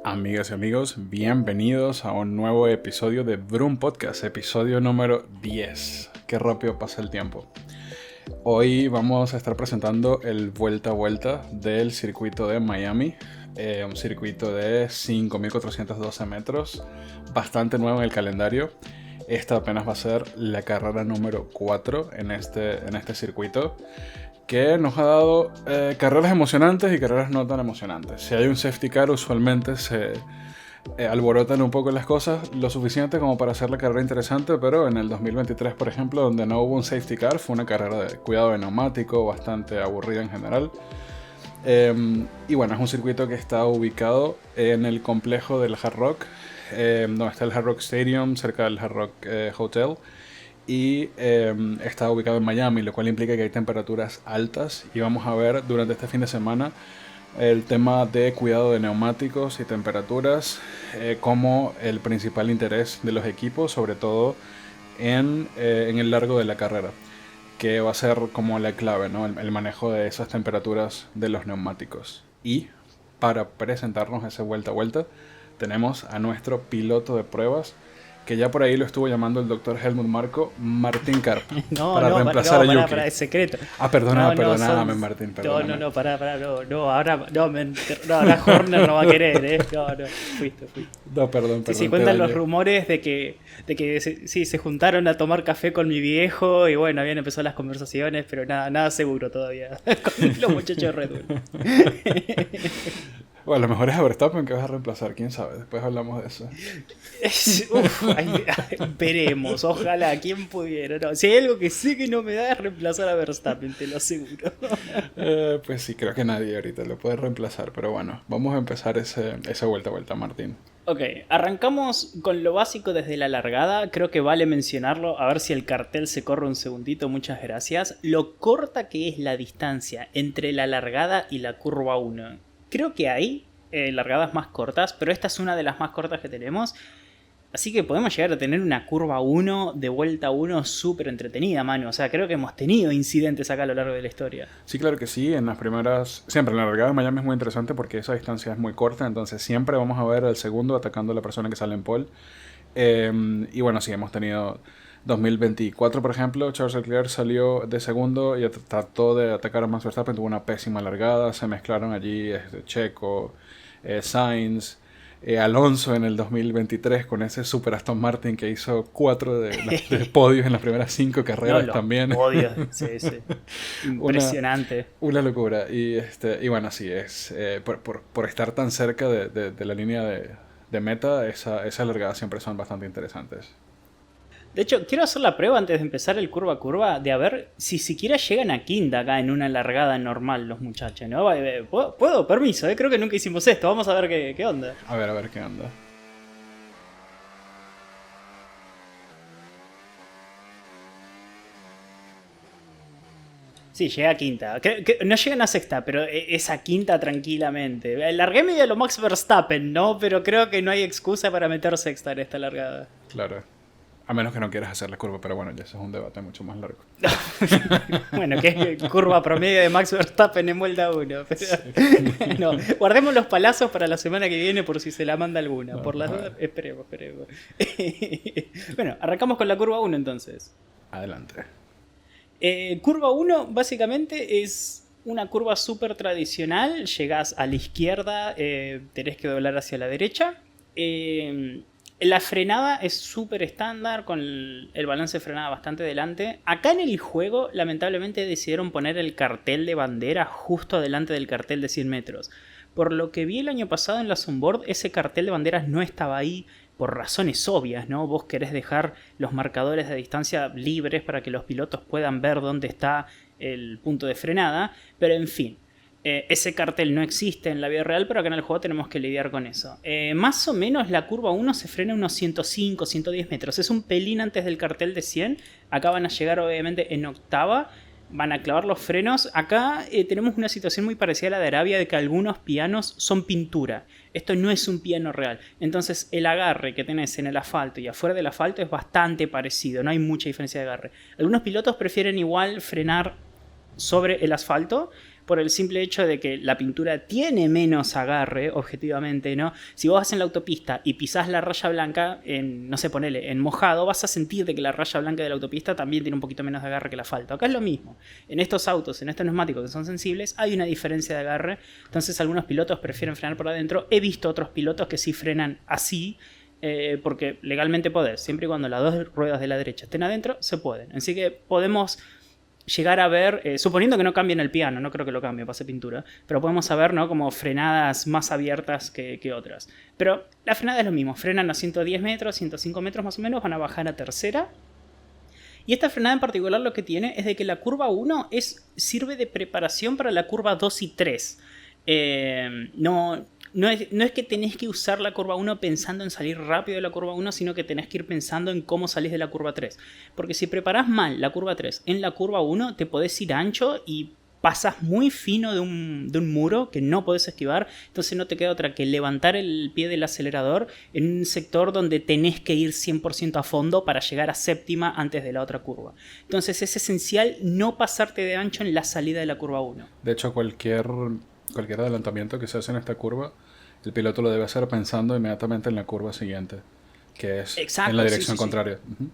Amigas y amigos, bienvenidos a un nuevo episodio de Vroom Podcast, episodio número 10. Qué rápido pasa el tiempo. Hoy vamos a estar presentando el vuelta a vuelta del circuito de Miami, un circuito de 5.412 metros, bastante nuevo en el calendario. Esta apenas va a ser la carrera número 4 en este circuito, que nos ha dado carreras emocionantes y carreras no tan emocionantes. Si hay un safety car, usualmente se alborotan un poco las cosas, lo suficiente como para hacer la carrera interesante, pero en el 2023, por ejemplo, donde no hubo un safety car, fue una carrera de cuidado de neumático, bastante aburrida en general. Y bueno, es un circuito que está ubicado en el complejo del Hard Rock, donde está el Hard Rock Stadium, cerca del Hard Rock Hotel. Y está ubicado en Miami, lo cual implica que hay temperaturas altas, y vamos a ver durante este fin de semana el tema de cuidado de neumáticos y temperaturas como el principal interés de los equipos, sobre todo en el largo de la carrera, que va a ser como la clave, ¿no? El manejo de esas temperaturas de los neumáticos. Y para presentarnos ese vuelta a vuelta tenemos a nuestro piloto de pruebas, que ya por ahí lo estuvo llamando el doctor Helmut Marko, Martín Karp, para reemplazar a Yuki. Es secreto. Perdóname, Martín, perdóname. Ahora Horner no va a querer, fuiste. No, perdón. Sí, cuentan los rumores de que se juntaron a tomar café con mi viejo y bueno, habían empezado las conversaciones, pero nada seguro todavía con los muchachos de Red Bull. Bueno, a lo mejor es a Verstappen que vas a reemplazar, quién sabe, después hablamos de eso. Veremos, ojalá, quién pudiera. No, si hay algo que sé que no me da es reemplazar a Verstappen, te lo aseguro. Pues sí, creo que nadie ahorita lo puede reemplazar, pero bueno, vamos a empezar esa vuelta a vuelta, Martín. Ok, arrancamos con lo básico desde la largada, creo que vale mencionarlo, a ver si el cartel se corre un segundito, muchas gracias. Lo corta que es la distancia entre la largada y la curva 1. Creo que hay largadas más cortas, pero esta es una de las más cortas que tenemos. Así que podemos llegar a tener una curva 1 de vuelta 1 súper entretenida, mano. O sea, creo que hemos tenido incidentes acá a lo largo de la historia. Sí, claro que sí. En las primeras... Siempre en la largada de Miami es muy interesante porque esa distancia es muy corta. Entonces siempre vamos a ver al segundo atacando a la persona que sale en pole. Y bueno, sí, hemos tenido... 2024, por ejemplo, Charles Leclerc salió de segundo y trató de atacar a Max Verstappen, tuvo una pésima largada, se mezclaron allí Checo, Sainz, Alonso en el 2023 con ese Super Aston Martin que hizo 4 de podios en las primeras 5 carreras también. Podios, sí. Impresionante. Una locura. Y bueno, sí, es por estar tan cerca de la línea de meta, esas largadas siempre son bastante interesantes. De hecho, quiero hacer la prueba antes de empezar el curva a curva de a ver si siquiera llegan a quinta acá en una largada normal los muchachos, ¿no? ¿Puedo? Permiso, creo que nunca hicimos esto. Vamos a ver qué onda. A ver qué onda. Sí, llega a quinta. No llegan a sexta, pero es a quinta tranquilamente. Largué medio a lo Max Verstappen, ¿no? Pero creo que no hay excusa para meter sexta en esta largada. Claro. A menos que no quieras hacer la curva, pero bueno, ya eso es un debate mucho más largo. Bueno, que es curva promedio de Max Verstappen en vuelta 1. Pero... sí. No, guardemos los palazos para la semana que viene por si se la manda alguna. Por las dudas, esperemos. Bueno, arrancamos con la curva 1 entonces. Adelante. Curva 1 básicamente es una curva súper tradicional. Llegás a la izquierda, tenés que doblar hacia la derecha. La frenada es súper estándar, con el balance de frenada bastante delante. Acá en el juego, lamentablemente, decidieron poner el cartel de bandera justo delante del cartel de 100 metros. Por lo que vi el año pasado en la Sunboard, ese cartel de banderas no estaba ahí por razones obvias, ¿no? Vos querés dejar los marcadores de distancia libres para que los pilotos puedan ver dónde está el punto de frenada, pero en fin. Ese cartel no existe en la vida real, pero acá en el juego tenemos que lidiar con eso. Más o menos la curva 1 se frena unos 105, 110 metros. Es un pelín antes del cartel de 100. Acá van a llegar obviamente en octava. Van a clavar los frenos. Acá tenemos una situación muy parecida a la de Arabia, de que algunos pianos son pintura. Esto no es un piano real. Entonces el agarre que tenés en el asfalto y afuera del asfalto es bastante parecido. No hay mucha diferencia de agarre. Algunos pilotos prefieren igual frenar sobre el asfalto, por el simple hecho de que la pintura tiene menos agarre, objetivamente, ¿no? Si vos vas en la autopista y pisás la raya blanca, no sé, ponele, en mojado, vas a sentir de que la raya blanca de la autopista también tiene un poquito menos de agarre que el asfalto. Acá es lo mismo. En estos autos, en estos neumáticos que son sensibles, hay una diferencia de agarre. Entonces algunos pilotos prefieren frenar por adentro. He visto otros pilotos que sí frenan así, porque legalmente podés, siempre y cuando las dos ruedas de la derecha estén adentro, se pueden. Así que podemos llegar a ver, suponiendo que no cambien el piano, no creo que lo cambie, pase pintura, pero podemos saber, ¿no?, como frenadas más abiertas que otras. Pero la frenada es lo mismo, frenan a 110 metros, 105 metros más o menos, van a bajar a tercera. Y esta frenada en particular lo que tiene es de que la curva 1 sirve de preparación para la curva 2 y 3. No es que tenés que usar la curva 1 pensando en salir rápido de la curva 1, sino que tenés que ir pensando en cómo salís de la curva 3. Porque si preparás mal la curva 3 en la curva 1, te podés ir ancho y pasas muy fino de un muro que no podés esquivar. Entonces no te queda otra que levantar el pie del acelerador en un sector donde tenés que ir 100% a fondo para llegar a séptima antes de la otra curva. Entonces es esencial no pasarte de ancho en la salida de la curva 1. De hecho, cualquier adelantamiento que se hace en esta curva, el piloto lo debe hacer pensando inmediatamente en la curva siguiente, que es en la dirección contraria. Uh-huh.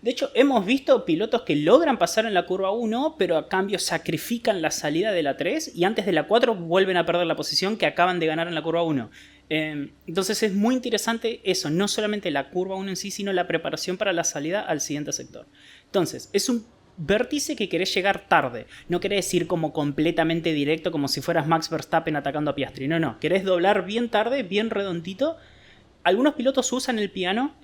De hecho, hemos visto pilotos que logran pasar en la curva 1, pero a cambio sacrifican la salida de la 3 y antes de la 4 vuelven a perder la posición que acaban de ganar en la curva 1. Entonces es muy interesante eso, no solamente la curva 1 en sí, sino la preparación para la salida al siguiente sector. Entonces, es un vértice que querés llegar tarde. No querés ir como completamente directo, como si fueras Max Verstappen atacando a Piastri. No. Querés doblar bien tarde, bien redondito. Algunos pilotos usan el piano,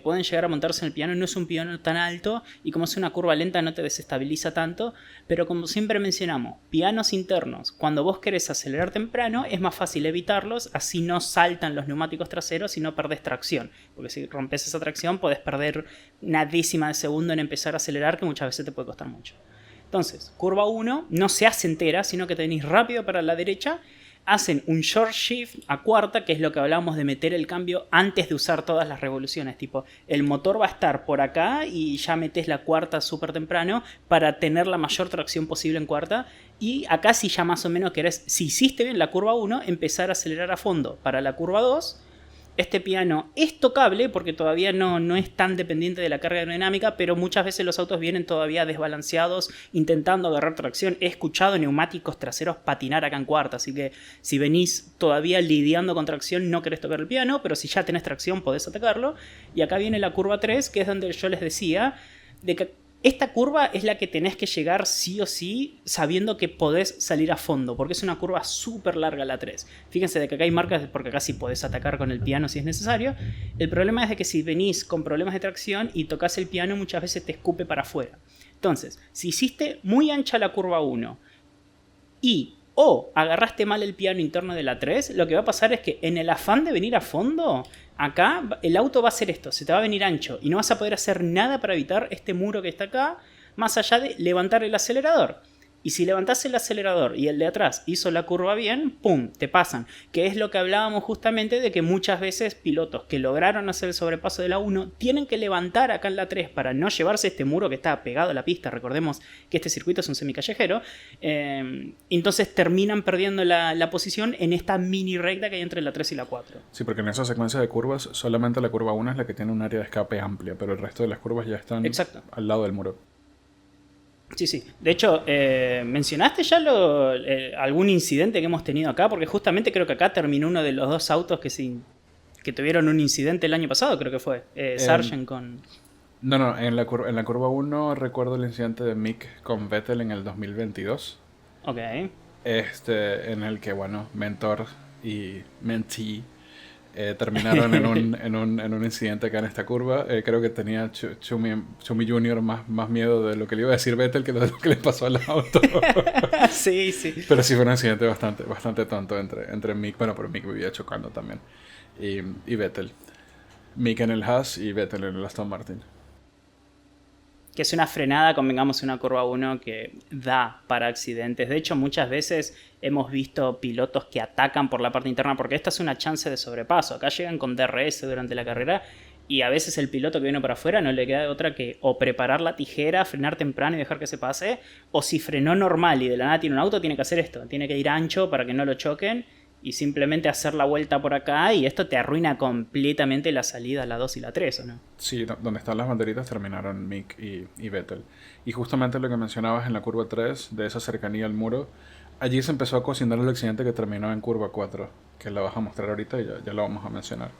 pueden llegar a montarse en el piano, no es un piano tan alto y como es una curva lenta no te desestabiliza tanto, pero como siempre mencionamos, pianos internos, cuando vos querés acelerar temprano es más fácil evitarlos, así no saltan los neumáticos traseros y no perdés tracción, porque si rompes esa tracción podés perder una décima de segundo en empezar a acelerar, que muchas veces te puede costar mucho. Entonces, curva 1 no se hace entera, sino que tenéis rápido para la derecha. Hacen un short shift a cuarta, que es lo que hablábamos de meter el cambio antes de usar todas las revoluciones. Tipo, el motor va a estar por acá y ya metes la cuarta súper temprano para tener la mayor tracción posible en cuarta. Y acá si ya más o menos querés, si hiciste bien la curva 1, empezar a acelerar a fondo para la curva 2. Este piano es tocable porque todavía no es tan dependiente de la carga aerodinámica, pero muchas veces los autos vienen todavía desbalanceados intentando agarrar tracción. He escuchado neumáticos traseros patinar acá en cuarta, así que si venís todavía lidiando con tracción no querés tocar el piano, pero si ya tenés tracción podés atacarlo. Y acá viene la curva 3, que es donde yo les decía de que esta curva es la que tenés que llegar sí o sí sabiendo que podés salir a fondo, porque es una curva súper larga la 3. Fíjense de que acá hay marcas porque acá sí podés atacar con el piano si es necesario. El problema es de que si venís con problemas de tracción y tocas el piano muchas veces te escupe para afuera. Entonces, si hiciste muy ancha la curva 1 y agarraste mal el piano interno de la 3, lo que va a pasar es que en el afán de venir a fondo, acá el auto va a hacer esto, se te va a venir ancho y no vas a poder hacer nada para evitar este muro que está acá, más allá de levantar el acelerador. Y si levantás el acelerador y el de atrás hizo la curva bien, ¡pum!, te pasan. Que es lo que hablábamos justamente de que muchas veces pilotos que lograron hacer el sobrepaso de la 1 tienen que levantar acá en la 3 para no llevarse este muro que está pegado a la pista. Recordemos que este circuito es un semicallejero. Entonces terminan perdiendo la posición en esta mini recta que hay entre la 3 y la 4. Sí, porque en esa secuencia de curvas solamente la curva 1 es la que tiene un área de escape amplia, pero el resto de las curvas ya están al lado del muro. Sí. De hecho, ¿mencionaste ya algún incidente que hemos tenido acá? Porque justamente creo que acá terminó uno de los dos autos que tuvieron un incidente el año pasado, creo que fue. Sargent con... No, en la curva 1 recuerdo el incidente de Mick con Vettel en el 2022. Ok. En el que, bueno, mentor y mentee terminaron en un incidente acá en esta curva. Creo que tenía Schumi Jr. más miedo de lo que le iba a decir Vettel que de lo que le pasó al auto. Sí. Pero sí fue un incidente bastante tonto entre Mick. Bueno, pero Mick vivía chocando también. Y Vettel. Mick en el Haas y Vettel en el Aston Martin. Que es una frenada, convengamos, una curva 1 que da para accidentes. De hecho, muchas veces hemos visto pilotos que atacan por la parte interna porque esta es una chance de sobrepaso. Acá llegan con DRS durante la carrera Y a veces el piloto que viene para afuera no le queda de otra que o preparar la tijera, frenar temprano y dejar que se pase, o si frenó normal y de la nada tiene un auto, tiene que hacer esto, tiene que ir ancho para que no lo choquen y simplemente hacer la vuelta por acá, y esto te arruina completamente la salida a la 2 y la 3, ¿o no? Sí, donde están las banderitas terminaron Mick y Vettel. Y justamente lo que mencionabas en la curva 3, de esa cercanía al muro, allí se empezó a cocinar el accidente que terminó en curva 4, que la vas a mostrar ahorita y ya lo vamos a mencionar.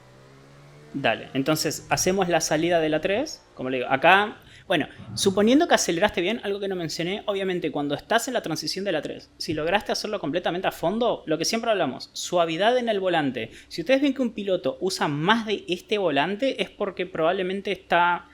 Dale, entonces hacemos la salida de la 3, como le digo, acá, bueno, suponiendo que aceleraste bien, algo que no mencioné, obviamente cuando estás en la transición de la 3, si lograste hacerlo completamente a fondo, lo que siempre hablamos, suavidad en el volante. Si ustedes ven que un piloto usa más de este volante, es porque probablemente está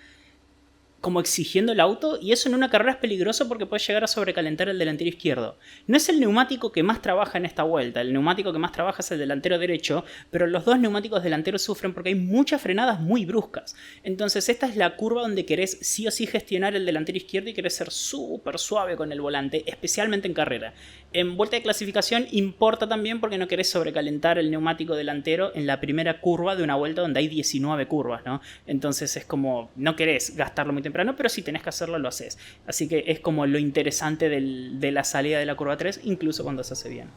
como exigiendo el auto, y eso en una carrera es peligroso porque puede llegar a sobrecalentar el delantero izquierdo. No es el neumático que más trabaja en esta vuelta, el neumático que más trabaja es el delantero derecho, pero los dos neumáticos delanteros sufren porque hay muchas frenadas muy bruscas. Entonces esta es la curva donde querés sí o sí gestionar el delantero izquierdo y querés ser súper suave con el volante, especialmente en carrera. En vuelta de clasificación importa también porque no querés sobrecalentar el neumático delantero en la primera curva de una vuelta donde hay 19 curvas, ¿no? Entonces es como, no querés gastarlo muy temprano, pero si tenés que hacerlo, lo haces. Así que es como lo interesante de la salida de la curva 3, incluso cuando se hace bien.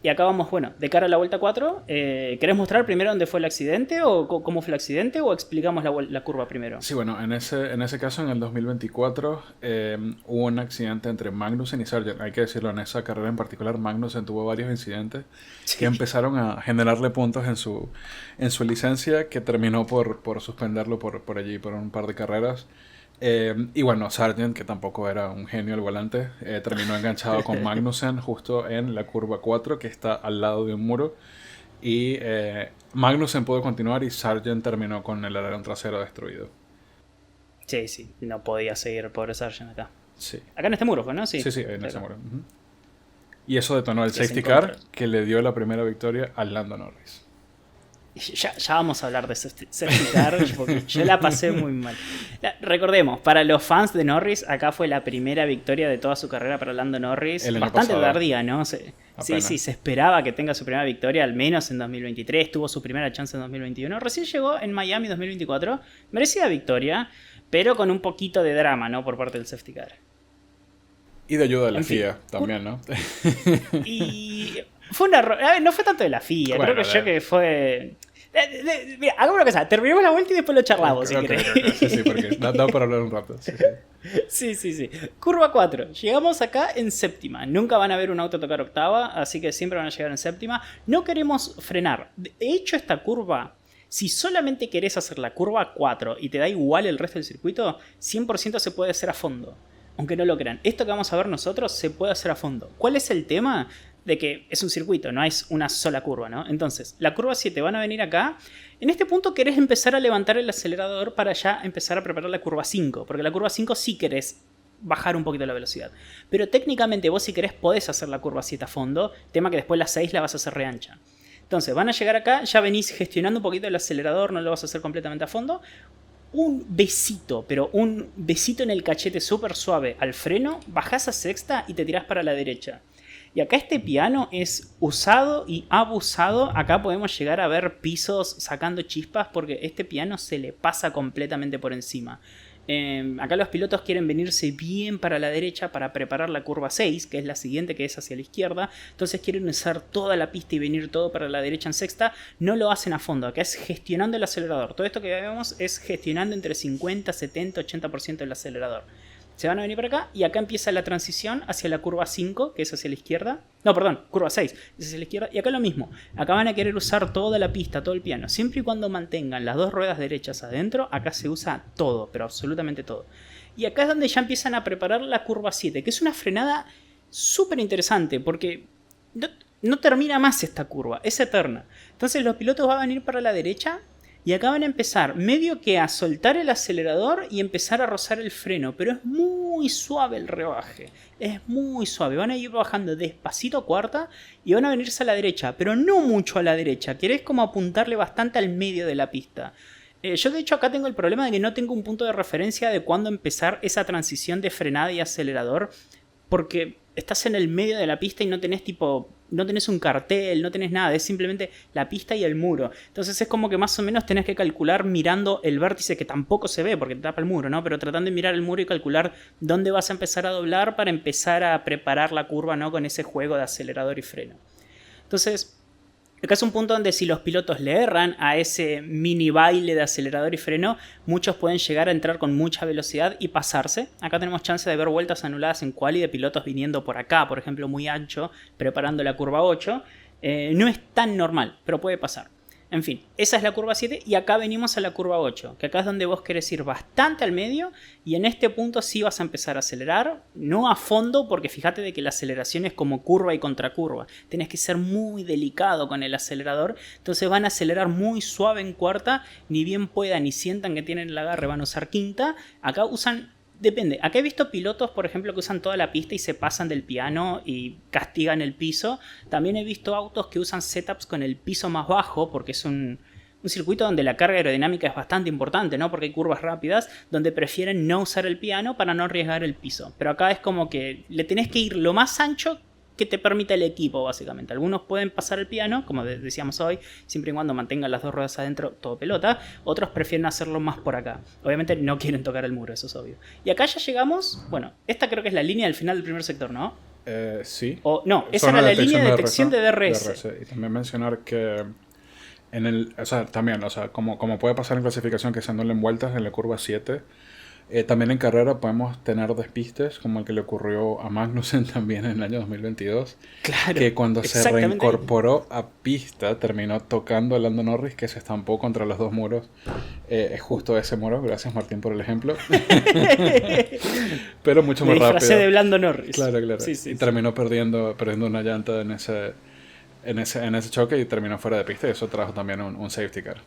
Y acá vamos, bueno, de cara a la vuelta 4, ¿querés mostrar primero dónde fue el accidente o cómo fue el accidente, o explicamos la curva primero? Sí, bueno, en ese caso, en el 2024, hubo un accidente entre Magnussen y Sargent. Hay que decirlo, en esa carrera en particular, Magnussen tuvo varios incidentes que empezaron a generarle puntos en su licencia, que terminó por suspenderlo por allí, por un par de carreras. Y bueno, Sargent, que tampoco era un genio al volante, terminó enganchado con Magnussen justo en la curva 4, que está al lado de un muro. Y Magnussen pudo continuar y Sargent terminó con el alerón trasero destruido. Sí, no podía seguir pobre Sargent acá. Sí. Acá en este muro fue, ¿no? Sí, en ese muro. Uh-huh. Y eso detonó el safety car que le dio la primera victoria a Lando Norris. Ya vamos a hablar de safety car, porque yo la pasé muy mal. Recordemos, para los fans de Norris, acá fue la primera victoria de toda su carrera para Lando Norris. Bastante tardía, ¿no? Sí, se esperaba que tenga su primera victoria, al menos en 2023. Tuvo su primera chance en 2021. Recién llegó en Miami 2024. Merecida victoria, pero con un poquito de drama, ¿no? Por parte del safety car. Y de ayuda de la FIA también, ¿no? Y fue una... A ver, no fue tanto de la FIA, bueno, creo que fue... Mira, hagamos una cosa, terminemos la vuelta y después lo charlamos, si querés. Sí, porque da para hablar un rato. Sí. Curva 4. Llegamos acá en séptima. Nunca van a ver un auto tocar octava, así que siempre van a llegar en séptima. No queremos frenar. De hecho, esta curva, si solamente querés hacer la curva 4 y te da igual el resto del circuito, 100% se puede hacer a fondo. Aunque no lo crean. Esto que vamos a ver nosotros se puede hacer a fondo. ¿Cuál es el tema? De que es un circuito, no es una sola curva, ¿no? Entonces, la curva 7 van a venir acá. En este punto querés empezar a levantar el acelerador para ya empezar a preparar la curva 5, porque la curva 5 sí querés bajar un poquito la velocidad. Pero técnicamente vos si querés podés hacer la curva 7 a fondo, tema que después la 6 la vas a hacer re ancha. Entonces, van a llegar acá, ya venís gestionando un poquito el acelerador, no lo vas a hacer completamente a fondo. Un besito, pero un besito en el cachete súper suave al freno, bajás a sexta y te tirás para la derecha. Y acá este piano es usado y abusado. Acá podemos llegar a ver pisos sacando chispas porque este piano se le pasa completamente por encima. Acá los pilotos quieren venirse bien para la derecha para preparar la curva 6, que es la siguiente, que es hacia la izquierda. Entonces quieren usar toda la pista y venir todo para la derecha en sexta. No lo hacen a fondo, acá es gestionando el acelerador. Todo esto que vemos es gestionando entre 50, 70, 80% del acelerador. Se van a venir para acá y acá empieza la transición hacia la curva 5, que es hacia la izquierda. No, perdón, curva 6, es hacia la izquierda. Y acá lo mismo. Acá van a querer usar toda la pista, todo el piano. Siempre y cuando mantengan las dos ruedas derechas adentro, acá se usa todo, pero absolutamente todo. Y acá es donde ya empiezan a preparar la curva 7, que es una frenada súper interesante porque no termina más esta curva, es eterna. Entonces los pilotos van a venir para la derecha. Y acá van a empezar medio que a soltar el acelerador y empezar a rozar el freno. Pero es muy suave el rebaje. Es muy suave. Van a ir bajando despacito a cuarta y van a venirse a la derecha. Pero no mucho a la derecha. Querés como apuntarle bastante al medio de la pista. Yo de hecho acá tengo el problema de que no tengo un punto de referencia de cuándo empezar esa transición de frenada y acelerador. Porque estás en el medio de la pista y no tenés no tenés un cartel, no tenés nada, es simplemente la pista y el muro. Entonces es como que más o menos tenés que calcular mirando el vértice, que tampoco se ve porque te tapa el muro, ¿no? Pero tratando de mirar el muro y calcular dónde vas a empezar a doblar para empezar a preparar la curva, ¿no? Con ese juego de acelerador y freno. Entonces, acá es un punto donde si los pilotos le erran a ese mini baile de acelerador y freno, muchos pueden llegar a entrar con mucha velocidad y pasarse. Acá tenemos chance de ver vueltas anuladas en quali de pilotos viniendo por acá, por ejemplo, muy ancho, preparando la curva 8. No es tan normal, pero puede pasar. En fin, esa es la curva 7 y acá venimos a la curva 8, que acá es donde vos querés ir bastante al medio y en este punto sí vas a empezar a acelerar, no a fondo porque fíjate de que la aceleración es como curva y contracurva, tenés que ser muy delicado con el acelerador, entonces van a acelerar muy suave en cuarta, ni bien puedan y sientan que tienen el agarre van a usar quinta, acá usan... Depende. Acá he visto pilotos, por ejemplo, que usan toda la pista y se pasan del piano y castigan el piso. También he visto autos que usan setups con el piso más bajo, porque es un circuito donde la carga aerodinámica es bastante importante, ¿no? Porque hay curvas rápidas donde prefieren no usar el piano para no arriesgar el piso. Pero acá es como que le tenés que ir lo más ancho que te permita el equipo, básicamente. Algunos pueden pasar el piano, como decíamos hoy, siempre y cuando mantengan las dos ruedas adentro, todo pelota. Otros prefieren hacerlo más por acá. Obviamente no quieren tocar el muro, eso es obvio. Y acá ya llegamos, bueno, esta creo que es la línea del final del primer sector, ¿no? Sí. O no, esa era la línea de detección de DRS. Y también mencionar que como puede pasar en clasificación que se anulen vueltas en la curva 7, también en carrera podemos tener despistes, como el que le ocurrió a Magnussen también en el año 2022. Claro, que cuando se reincorporó a pista terminó tocando a Lando Norris, que se estampó contra los dos muros. Es justo ese muro, gracias Martín por el ejemplo. Pero mucho más rápido. Frase de Lando Norris. Claro. Sí, y terminó sí. perdiendo una llanta en ese choque y terminó fuera de pista, y eso trajo también un safety car.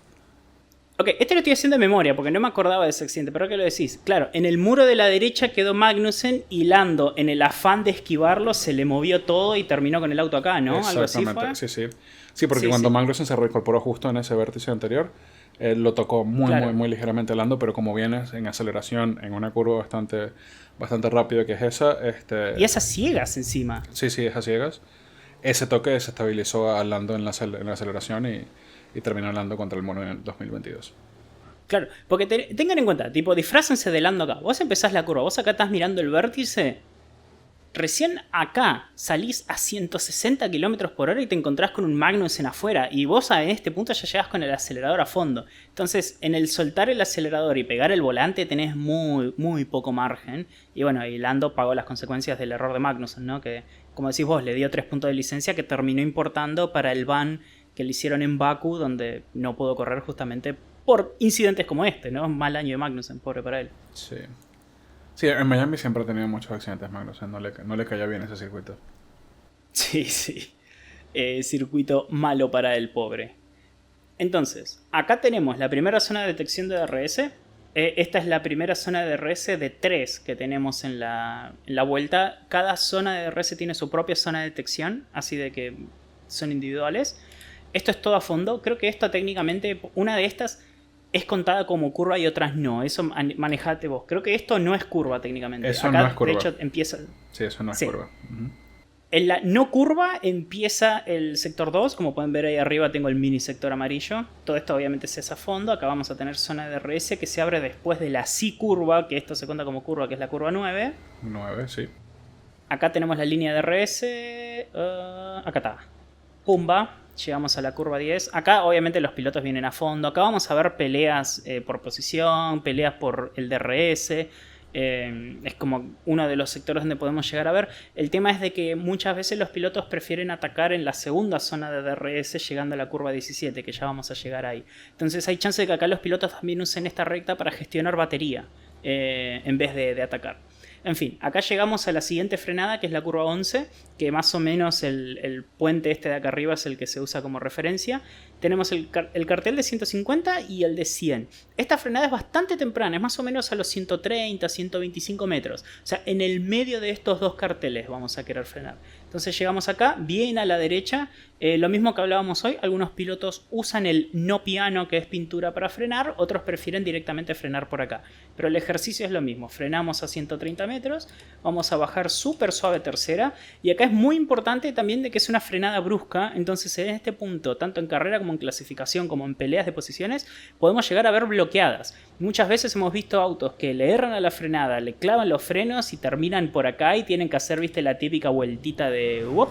Ok, este lo estoy haciendo de memoria porque no me acordaba de ese accidente, pero ahora que lo decís. Claro, en el muro de la derecha quedó Magnussen y Lando, en el afán de esquivarlo, se le movió todo y terminó con el auto acá, ¿no? Exactamente, ¿Algo así fue? sí. Sí, porque cuando Magnussen se reincorporó justo en ese vértice anterior, lo tocó muy ligeramente a Lando, pero como vienes en aceleración en una curva bastante rápida que es esa... Y esas ciegas encima. Sí, esas ciegas. Ese toque desestabilizó a Lando en la aceleración y terminó Lando contra el muro en el 2022. Claro, porque tengan en cuenta, tipo, disfrácense de Lando acá. Vos empezás la curva, vos acá estás mirando el vértice. Recién acá salís a 160 km por hora y te encontrás con un Magnussen afuera. Y vos en este punto ya llegás con el acelerador a fondo. Entonces, en el soltar el acelerador y pegar el volante tenés muy poco margen. Y bueno, y Lando pagó las consecuencias del error de Magnussen, ¿no? Que, como decís vos, le dio 3 puntos de licencia que terminó importando para el ban que le hicieron en Baku, donde no pudo correr justamente por incidentes como este, ¿no? Mal año de Magnussen, pobre para él. Sí, en Miami siempre ha tenido muchos accidentes Magnussen, no le caía bien ese circuito. Sí. Circuito malo para el pobre. Entonces, acá tenemos la primera zona de detección de DRS. Esta es la primera zona de DRS de 3 que tenemos en la vuelta. Cada zona de DRS tiene su propia zona de detección, así de que son individuales. Esto es todo a fondo. Creo que esto técnicamente, una de estas es contada como curva y otras no. Eso manejate vos. Creo que esto no es curva técnicamente. Eso acá, no es curva. De hecho, empieza... Sí, eso no es curva. Uh-huh. En la no curva empieza el sector 2. Como pueden ver ahí arriba tengo el mini sector amarillo. Todo esto obviamente se hace a fondo. Acá vamos a tener zona de DRS que se abre después de la sí curva, que esto se cuenta como curva, que es la curva 9. 9, sí. Acá tenemos la línea de DRS. Acá está. Pumba. Llegamos a la curva 10. Acá obviamente los pilotos vienen a fondo. Acá vamos a ver peleas por posición, peleas por el DRS. Es como uno de los sectores donde podemos llegar a ver. El tema es de que muchas veces los pilotos prefieren atacar en la segunda zona de DRS llegando a la curva 17, que ya vamos a llegar ahí. Entonces hay chance de que acá los pilotos también usen esta recta para gestionar batería en vez de atacar. En fin, acá llegamos a la siguiente frenada, que es la curva 11, que más o menos el puente este de acá arriba es el que se usa como referencia. tenemos el cartel de 150 y el de 100. Esta frenada es bastante temprana, es más o menos a los 130, 125 metros. O sea, en el medio de estos dos carteles vamos a querer frenar. Entonces llegamos acá, bien a la derecha. Lo mismo que hablábamos hoy, algunos pilotos usan el no piano, que es pintura, para frenar, otros prefieren directamente frenar por acá. Pero el ejercicio es lo mismo, frenamos a 130 metros, vamos a bajar súper suave tercera, y acá es muy importante también de que es una frenada brusca, entonces en este punto, tanto en carrera como en clasificación, como en peleas de posiciones, podemos llegar a ver bloqueadas. Muchas veces hemos visto autos que le erran a la frenada, le clavan los frenos y terminan por acá y tienen que hacer, viste, la típica vueltita de whoop,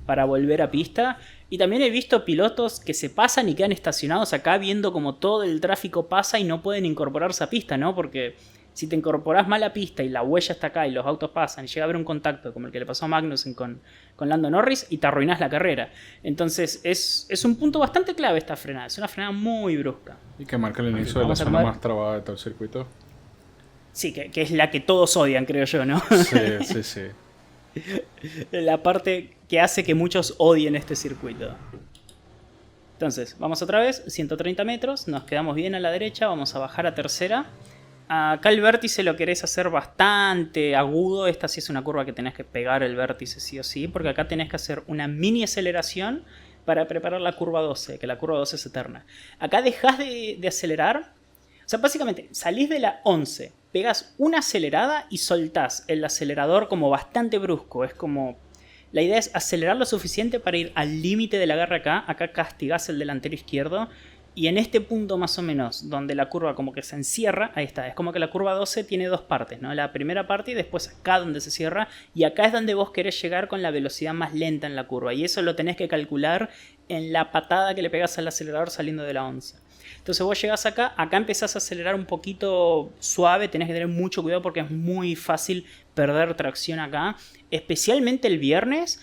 para volver a pista. Y también he visto pilotos que se pasan y quedan estacionados acá viendo como todo el tráfico pasa y no pueden incorporarse a pista, ¿no? Porque si te incorporás mal a pista y la huella está acá y los autos pasan y llega a haber un contacto como el que le pasó a Magnussen con Lando Norris y te arruinás la carrera. Entonces es un punto bastante clave esta frenada, es una frenada muy brusca. Y que marca el inicio de la zona más trabada de todo el circuito. Sí, que es la que todos odian, creo yo, ¿no? Sí. La parte que hace que muchos odien este circuito. Entonces, vamos otra vez, 130 metros, nos quedamos bien a la derecha, vamos a bajar a tercera. Acá el vértice lo querés hacer bastante agudo, esta sí es una curva que tenés que pegar el vértice sí o sí, porque acá tenés que hacer una mini aceleración para preparar la curva 12, que la curva 12 es eterna. Acá dejás de acelerar, o sea, básicamente salís de la 11, pegas una acelerada y soltás el acelerador como bastante brusco, es como... La idea es acelerar lo suficiente para ir al límite del agarre acá. Acá castigás el delantero izquierdo. Y en este punto más o menos, donde la curva como que se encierra, ahí está. Es como que la curva 12 tiene dos partes, ¿no? La primera parte y después acá donde se cierra. Y acá es donde vos querés llegar con la velocidad más lenta en la curva. Y eso lo tenés que calcular en la patada que le pegás al acelerador saliendo de la 11. Entonces vos llegás acá empezás a acelerar un poquito suave, tenés que tener mucho cuidado porque es muy fácil perder tracción acá, especialmente el viernes,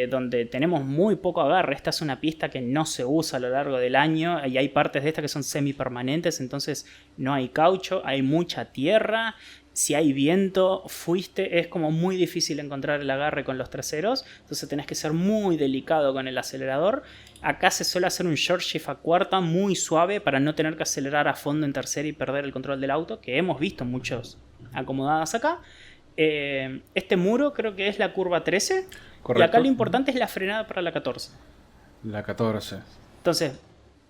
donde tenemos muy poco agarre. Esta es una pista que no se usa a lo largo del año y hay partes de esta que son semipermanentes, entonces no hay caucho, hay mucha tierra. Si hay viento, es como muy difícil encontrar el agarre con los traseros, entonces tenés que ser muy delicado con el acelerador. Acá se suele hacer un short shift a cuarta muy suave para no tener que acelerar a fondo en tercera y perder el control del auto, que hemos visto muchos acomodadas acá. Este muro creo que es la curva 13. Correcto. Y acá lo importante es la frenada para la 14. La 14. Entonces,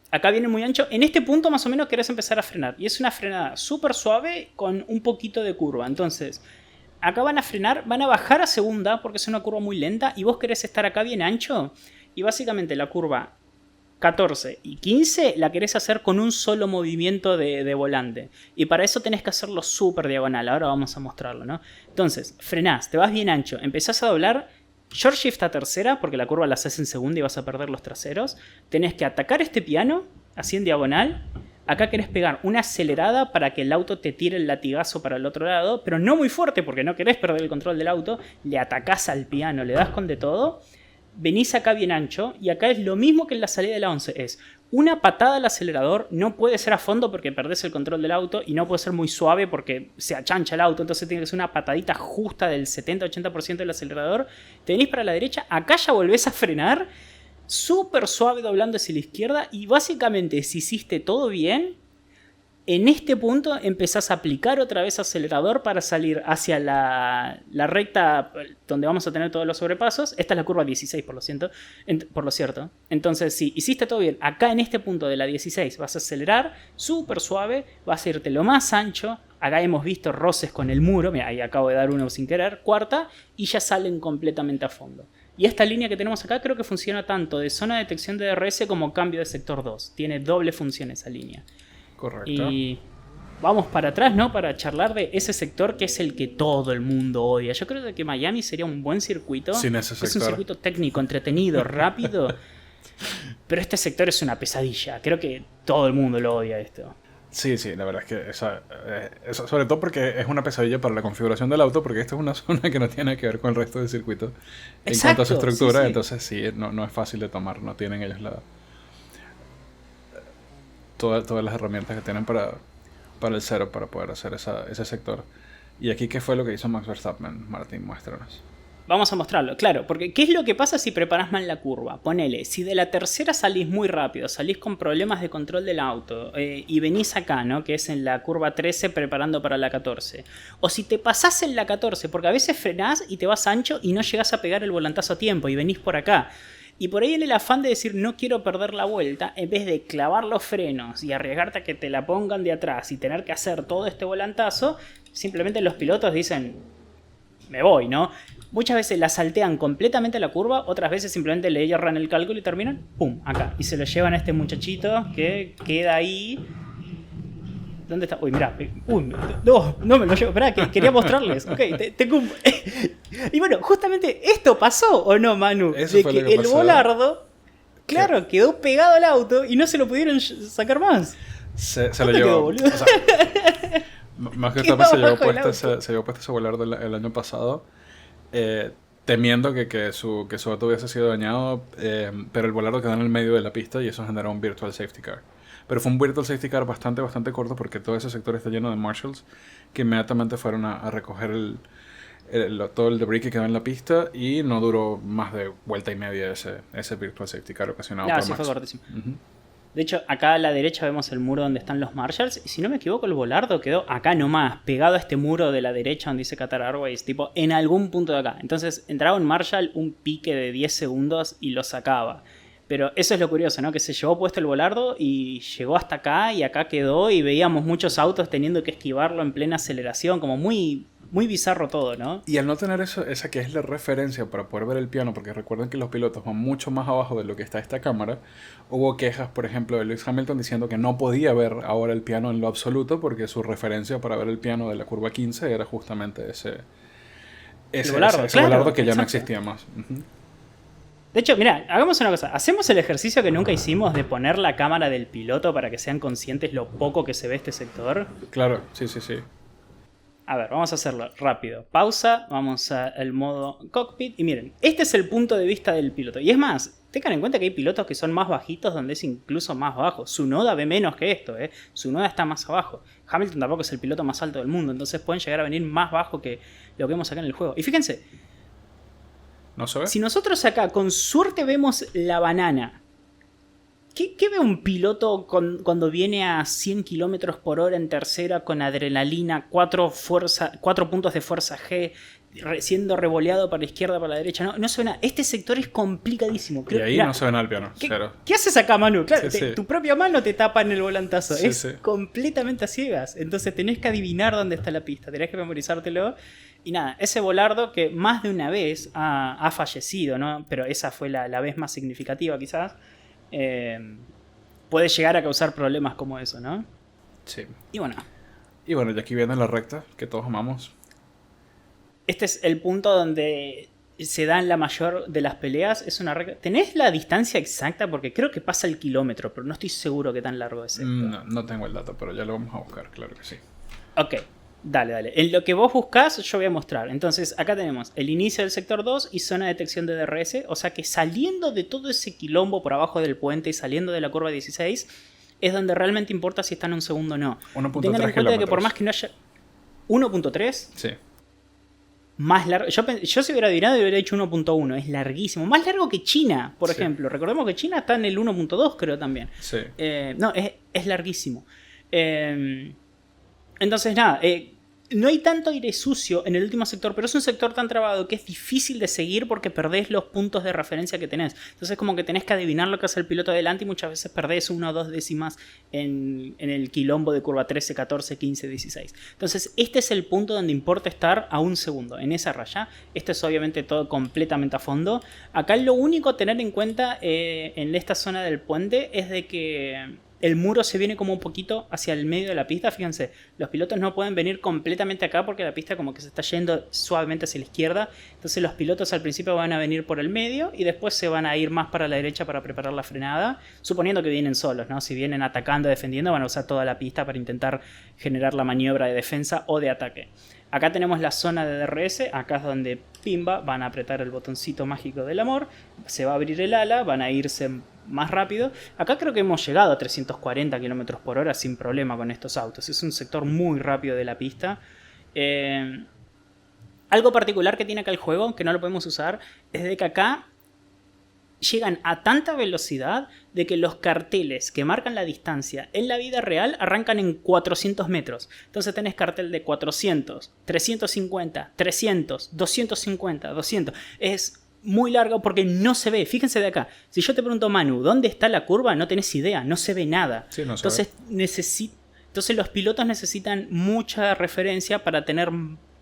acá viene muy ancho. En este punto más o menos querés empezar a frenar. Y es una frenada súper suave con un poquito de curva. Entonces, acá van a frenar, van a bajar a segunda porque es una curva muy lenta. Y vos querés estar acá bien ancho. Y básicamente la curva 14 y 15 la querés hacer con un solo movimiento de volante. Y para eso tenés que hacerlo súper diagonal. Ahora vamos a mostrarlo, ¿no? Entonces, frenás, te vas bien ancho. Empezás a doblar. Short shift a tercera, porque la curva la haces en segunda y vas a perder los traseros. Tenés que atacar este piano, así en diagonal. Acá querés pegar una acelerada para que el auto te tire el latigazo para el otro lado, pero no muy fuerte porque no querés perder el control del auto. Le atacás al piano, le das con de todo. Venís acá bien ancho y acá es lo mismo que en la salida de la 11. Es una patada al acelerador, no puede ser a fondo porque perdés el control del auto y no puede ser muy suave porque se achancha el auto, entonces tiene que ser una patadita justa del 70-80% del acelerador. Te venís para la derecha, acá ya volvés a frenar, súper suave doblando hacia la izquierda y básicamente si hiciste todo bien, en este punto empezás a aplicar otra vez acelerador para salir hacia la recta donde vamos a tener todos los sobrepasos. Esta es la curva 16 por lo cierto. Entonces si hiciste todo bien, acá en este punto de la 16 vas a acelerar súper suave, vas a irte lo más ancho. Acá hemos visto roces con el muro, mira, ahí acabo de dar uno sin querer, cuarta, y ya salen completamente a fondo. Y esta línea que tenemos acá creo que funciona tanto de zona de detección de DRS como cambio de sector 2. Tiene doble función esa línea. Correcto. Y vamos para atrás, ¿no? Para charlar de ese sector que es el que todo el mundo odia. Yo creo que Miami sería un buen circuito. Sin ese sector. Es un circuito técnico, entretenido, rápido. Pero este sector es una pesadilla. Creo que todo el mundo lo odia esto. Sí, la verdad es que eso, sobre todo porque es una pesadilla para la configuración del auto, porque esta es una zona que no tiene que ver con el resto del circuito. En cuanto a su estructura, sí. Entonces sí, no es fácil de tomar, no tienen ellos todas las herramientas que tienen para el cero, para poder hacer ese sector. Y aquí, ¿qué fue lo que hizo Max Verstappen? Martín, muéstranos. Vamos a mostrarlo, claro, porque ¿qué es lo que pasa si preparás mal la curva? Ponele, si de la tercera salís muy rápido, salís con problemas de control del auto y venís acá, ¿no? Que es en la curva 13 preparando para la 14. O si te pasás en la 14, porque a veces frenás y te vas ancho y no llegás a pegar el volantazo a tiempo y venís por acá. Y por ahí en el afán de decir no quiero perder la vuelta, en vez de clavar los frenos y arriesgarte a que te la pongan de atrás y tener que hacer todo este volantazo, simplemente los pilotos dicen, me voy, ¿no? Muchas veces la saltean completamente la curva, otras veces simplemente le erran el cálculo y terminan, ¡pum!, acá. Y se lo llevan a este muchachito que queda ahí. ¿Dónde está? Uy, mirá. Uy, no me lo llevo. Esperá, que quería mostrarles. Ok, tengo un... Y bueno, justamente esto pasó, ¿o no, Manu? Eso de fue que lo que el pasó. volardo, claro, quedó pegado al auto y no se lo pudieron sacar más. Se lo llevó. O sea, más que otra vez se llevó puesto ese volardo el año pasado. Temiendo que su auto hubiese sido dañado, pero el volardo quedó en el medio de la pista y eso generó un virtual safety car. Pero fue un virtual safety car bastante corto porque todo ese sector está lleno de marshals que inmediatamente fueron a recoger todo el debris que quedó en la pista y no duró más de vuelta y media ese virtual safety car ocasionado por sí, Max. fue cortísimo. De hecho, acá a la derecha vemos el muro donde están los Marshalls. Y si no me equivoco, el volardo quedó acá nomás, pegado a este muro de la derecha donde dice Qatar Airways, tipo en algún punto de acá. Entonces entraba un Marshall, un pique de 10 segundos y lo sacaba. Pero eso es lo curioso, ¿no? Que se llevó puesto el volardo y llegó hasta acá y acá quedó y veíamos muchos autos teniendo que esquivarlo en plena aceleración, como muy bizarro todo, ¿no? Y al no tener esa que es la referencia para poder ver el piano, porque recuerden que los pilotos van mucho más abajo de lo que está esta cámara, hubo quejas, por ejemplo, de Lewis Hamilton diciendo que no podía ver ahora el piano en lo absoluto porque su referencia para ver el piano de la curva 15 era justamente ese volardo que ya no existía más. De hecho, mira, hagamos una cosa. Hacemos el ejercicio que nunca hicimos de poner la cámara del piloto para que sean conscientes lo poco que se ve este sector. Claro, sí. A ver, vamos a hacerlo rápido. Pausa, vamos al modo cockpit. Y miren, este es el punto de vista del piloto. Y es más, tengan en cuenta que hay pilotos que son más bajitos donde es incluso más bajo. Tsunoda ve menos que esto, Tsunoda está más abajo. Hamilton tampoco es el piloto más alto del mundo. Entonces pueden llegar a venir más bajo que lo que vemos acá en el juego. Y fíjense, ¿no se ve? Si nosotros acá con suerte vemos la banana, ¿qué ve un piloto cuando viene a 100 km por hora en tercera con adrenalina, 4 puntos de fuerza G, siendo revoleado para la izquierda, para la derecha? No se ve nada. Este sector es complicadísimo. Y ahí no se ve nada el piano. ¿Qué haces acá, Manu? Claro, Sí. Tu propia mano te tapa en el volantazo. Sí, es completamente a ciegas. Entonces tenés que adivinar dónde está la pista. Tenés que memorizártelo. Y nada, ese volardo que más de una vez ha fallecido, ¿no? Pero esa fue la vez más significativa quizás. Puede llegar a causar problemas como eso, ¿no? Sí. Y bueno, y aquí viene la recta que todos amamos. Este es el punto donde se dan la mayor de las peleas. Es una recta. ¿Tenés la distancia exacta? Porque creo que pasa el kilómetro, pero no estoy seguro qué tan largo es esto. No tengo el dato, pero ya lo vamos a buscar, claro que sí. Ok. Dale. En lo que vos buscás, yo voy a mostrar. Entonces, acá tenemos el inicio del sector 2 y zona de detección de DRS. O sea que saliendo de todo ese quilombo por abajo del puente y saliendo de la curva 16, es donde realmente importa si están un segundo o no. 1.3 Tengan en cuenta que por más que no haya... 1.3. Sí. Más largo. Yo si hubiera adivinado, hubiera dicho 1.1. Es larguísimo. Más largo que China, por ejemplo. Recordemos que China está en el 1.2, creo también. Sí. No, es larguísimo. Entonces, nada, no hay tanto aire sucio en el último sector, pero es un sector tan trabado que es difícil de seguir porque perdés los puntos de referencia que tenés. Entonces, como que tenés que adivinar lo que hace el piloto adelante y muchas veces perdés 1 o 2 décimas en el quilombo de curva 13, 14, 15, 16. Entonces, este es el punto donde importa estar a un segundo, en esa raya. Esto es obviamente todo completamente a fondo. Acá lo único a tener en cuenta en esta zona del puente es de que el muro se viene como un poquito hacia el medio de la pista. Fíjense, los pilotos no pueden venir completamente acá porque la pista como que se está yendo suavemente hacia la izquierda. Entonces los pilotos al principio van a venir por el medio y después se van a ir más para la derecha para preparar la frenada, suponiendo que vienen solos, ¿no? Si vienen atacando, defendiendo, van a usar toda la pista para intentar generar la maniobra de defensa o de ataque. Acá tenemos la zona de DRS, acá es donde pimba, van a apretar el botoncito mágico del amor, se va a abrir el ala, van a irse más rápido. Acá creo que hemos llegado a 340 km por hora sin problema con estos autos. Es un sector muy rápido de la pista. Algo particular que tiene acá el juego, que no lo podemos usar, es de que acá llegan a tanta velocidad de que los carteles que marcan la distancia en la vida real arrancan en 400 metros. Entonces tenés cartel de 400, 350, 300, 250, 200. Es muy largo porque no se ve. Fíjense de acá. Si yo te pregunto, Manu, ¿dónde está la curva? No tenés idea, no se ve nada. Sí, no Entonces, entonces los pilotos necesitan mucha referencia para tener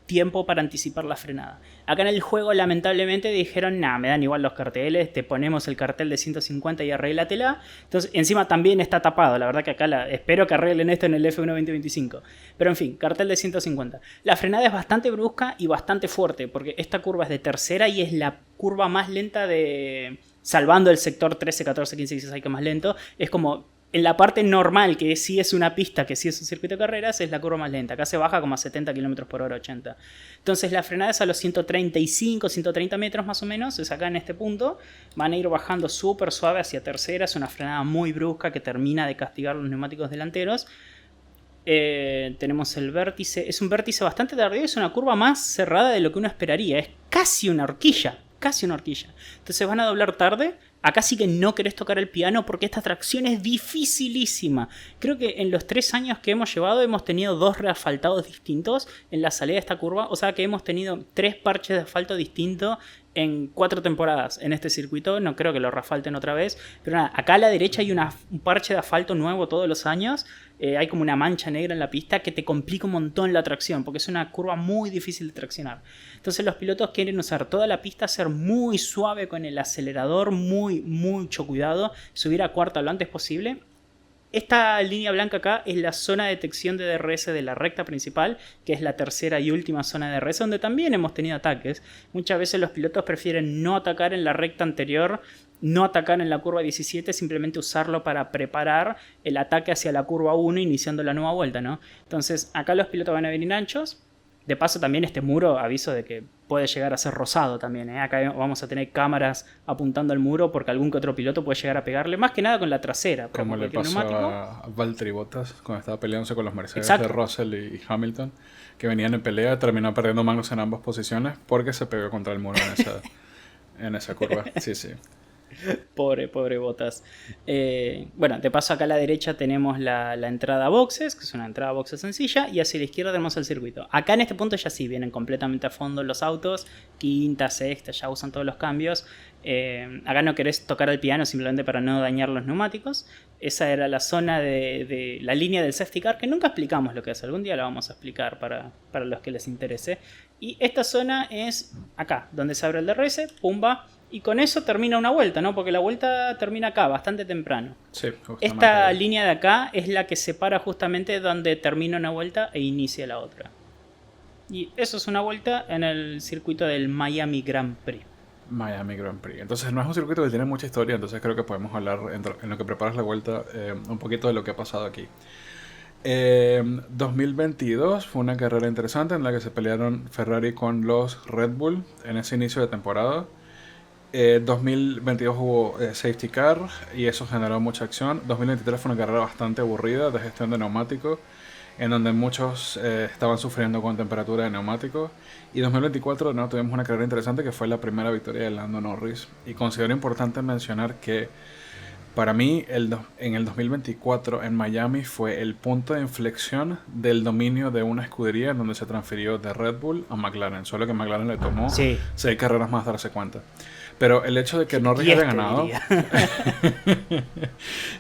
tiempo para anticipar la frenada. Acá en el juego lamentablemente dijeron, nah, me dan igual los carteles, te ponemos el cartel de 150 y arréglatela. Entonces encima también está tapado, la verdad que acá espero que arreglen esto en el F1 2025. Pero en fin, cartel de 150. La frenada es bastante brusca y bastante fuerte, porque esta curva es de tercera y es la curva más lenta de... Salvando el sector 13, 14, 15, 16 que es más lento, es como... En la parte normal, que sí es una pista, que sí es un circuito de carreras, es la curva más lenta. Acá se baja como a 70 km por hora, 80. Entonces la frenada es a los 135, 130 metros más o menos. Es acá en este punto. Van a ir bajando súper suave hacia tercera. Es una frenada muy brusca que termina de castigar los neumáticos delanteros. Tenemos el vértice. Es un vértice bastante tardío. Es una curva más cerrada de lo que uno esperaría. Es casi una horquilla. Casi una horquilla. Entonces van a doblar tarde. Acá sí que no querés tocar el piano porque esta tracción es dificilísima. Creo que en los 3 años que hemos llevado hemos tenido 2 reasfaltados distintos en la salida de esta curva. O sea que hemos tenido 3 parches de asfalto distintos en 4 temporadas en este circuito. No creo que lo reasfalten otra vez. Pero nada, acá a la derecha hay un parche de asfalto nuevo todos los años. Hay como una mancha negra en la pista que te complica un montón la tracción porque es una curva muy difícil de traccionar. Entonces los pilotos quieren usar toda la pista, ser muy suave con el acelerador, mucho cuidado, subir a cuarta lo antes posible. Esta línea blanca acá es la zona de detección de DRS de la recta principal, que es la tercera y última zona de DRS, donde también hemos tenido ataques. Muchas veces los pilotos prefieren no atacar en la recta anterior, no atacar en la curva 17, simplemente usarlo para preparar el ataque hacia la curva 1 iniciando la nueva vuelta, ¿no? Entonces acá los pilotos van a venir anchos. De paso también este muro, aviso de que puede llegar a ser rosado también, ¿eh? Acá vamos a tener cámaras apuntando al muro porque algún que otro piloto puede llegar a pegarle, más que nada con la trasera. Como le pasó a Valtteri Bottas cuando estaba peleándose con los Mercedes. Exacto. De Russell y Hamilton, que venían en pelea, terminó perdiendo mangos en ambas posiciones porque se pegó contra el muro en esa curva. Sí, sí. Pobre Bottas. Bueno, de paso acá a la derecha tenemos la entrada a boxes, que es una entrada a boxes sencilla, y hacia la izquierda tenemos el circuito. Acá en este punto ya sí vienen completamente a fondo los autos, quinta, sexta, ya usan todos los cambios. Acá no querés tocar el piano simplemente para no dañar los neumáticos. Esa era la zona de la línea del safety car, que nunca explicamos lo que es, algún día la vamos a explicar para los que les interese. Y esta zona es acá, donde se abre el DRS, pumba. Y con eso termina una vuelta, ¿no? Porque la vuelta termina acá, bastante temprano. Sí, esta línea de acá es la que separa justamente donde termina una vuelta e inicia la otra. Y eso es una vuelta en el circuito del Miami Grand Prix. Miami Grand Prix. Entonces no es un circuito que tiene mucha historia, entonces creo que podemos hablar en lo que preparas la vuelta un poquito de lo que ha pasado aquí. 2022 fue una carrera interesante en la que se pelearon Ferrari con los Red Bull en ese inicio de temporada. 2022 hubo safety car y eso generó mucha acción. 2023 fue una carrera bastante aburrida de gestión de neumáticos, en donde muchos estaban sufriendo con temperatura de neumáticos. Y 2024 no, tuvimos una carrera interesante que fue la primera victoria de Lando Norris. Y considero importante mencionar que para mí en el 2024 en Miami fue el punto de inflexión del dominio de una escudería en donde se transfirió de Red Bull a McLaren. Solo que McLaren le tomó 6 carreras más darse cuenta. Pero el hecho de que Norris haya ganado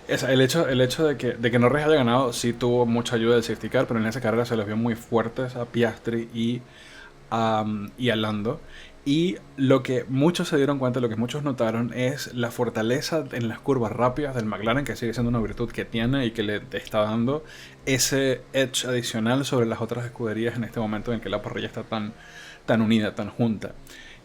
el hecho de que Norris haya ganado sí tuvo mucha ayuda del safety car, pero en esa carrera se les vio muy fuertes a Piastri y a Lando. Y lo que muchos se dieron cuenta, lo que muchos notaron, es la fortaleza en las curvas rápidas del McLaren, que sigue siendo una virtud que tiene y que le está dando ese edge adicional sobre las otras escuderías en este momento en que la parrilla está tan unida, tan junta.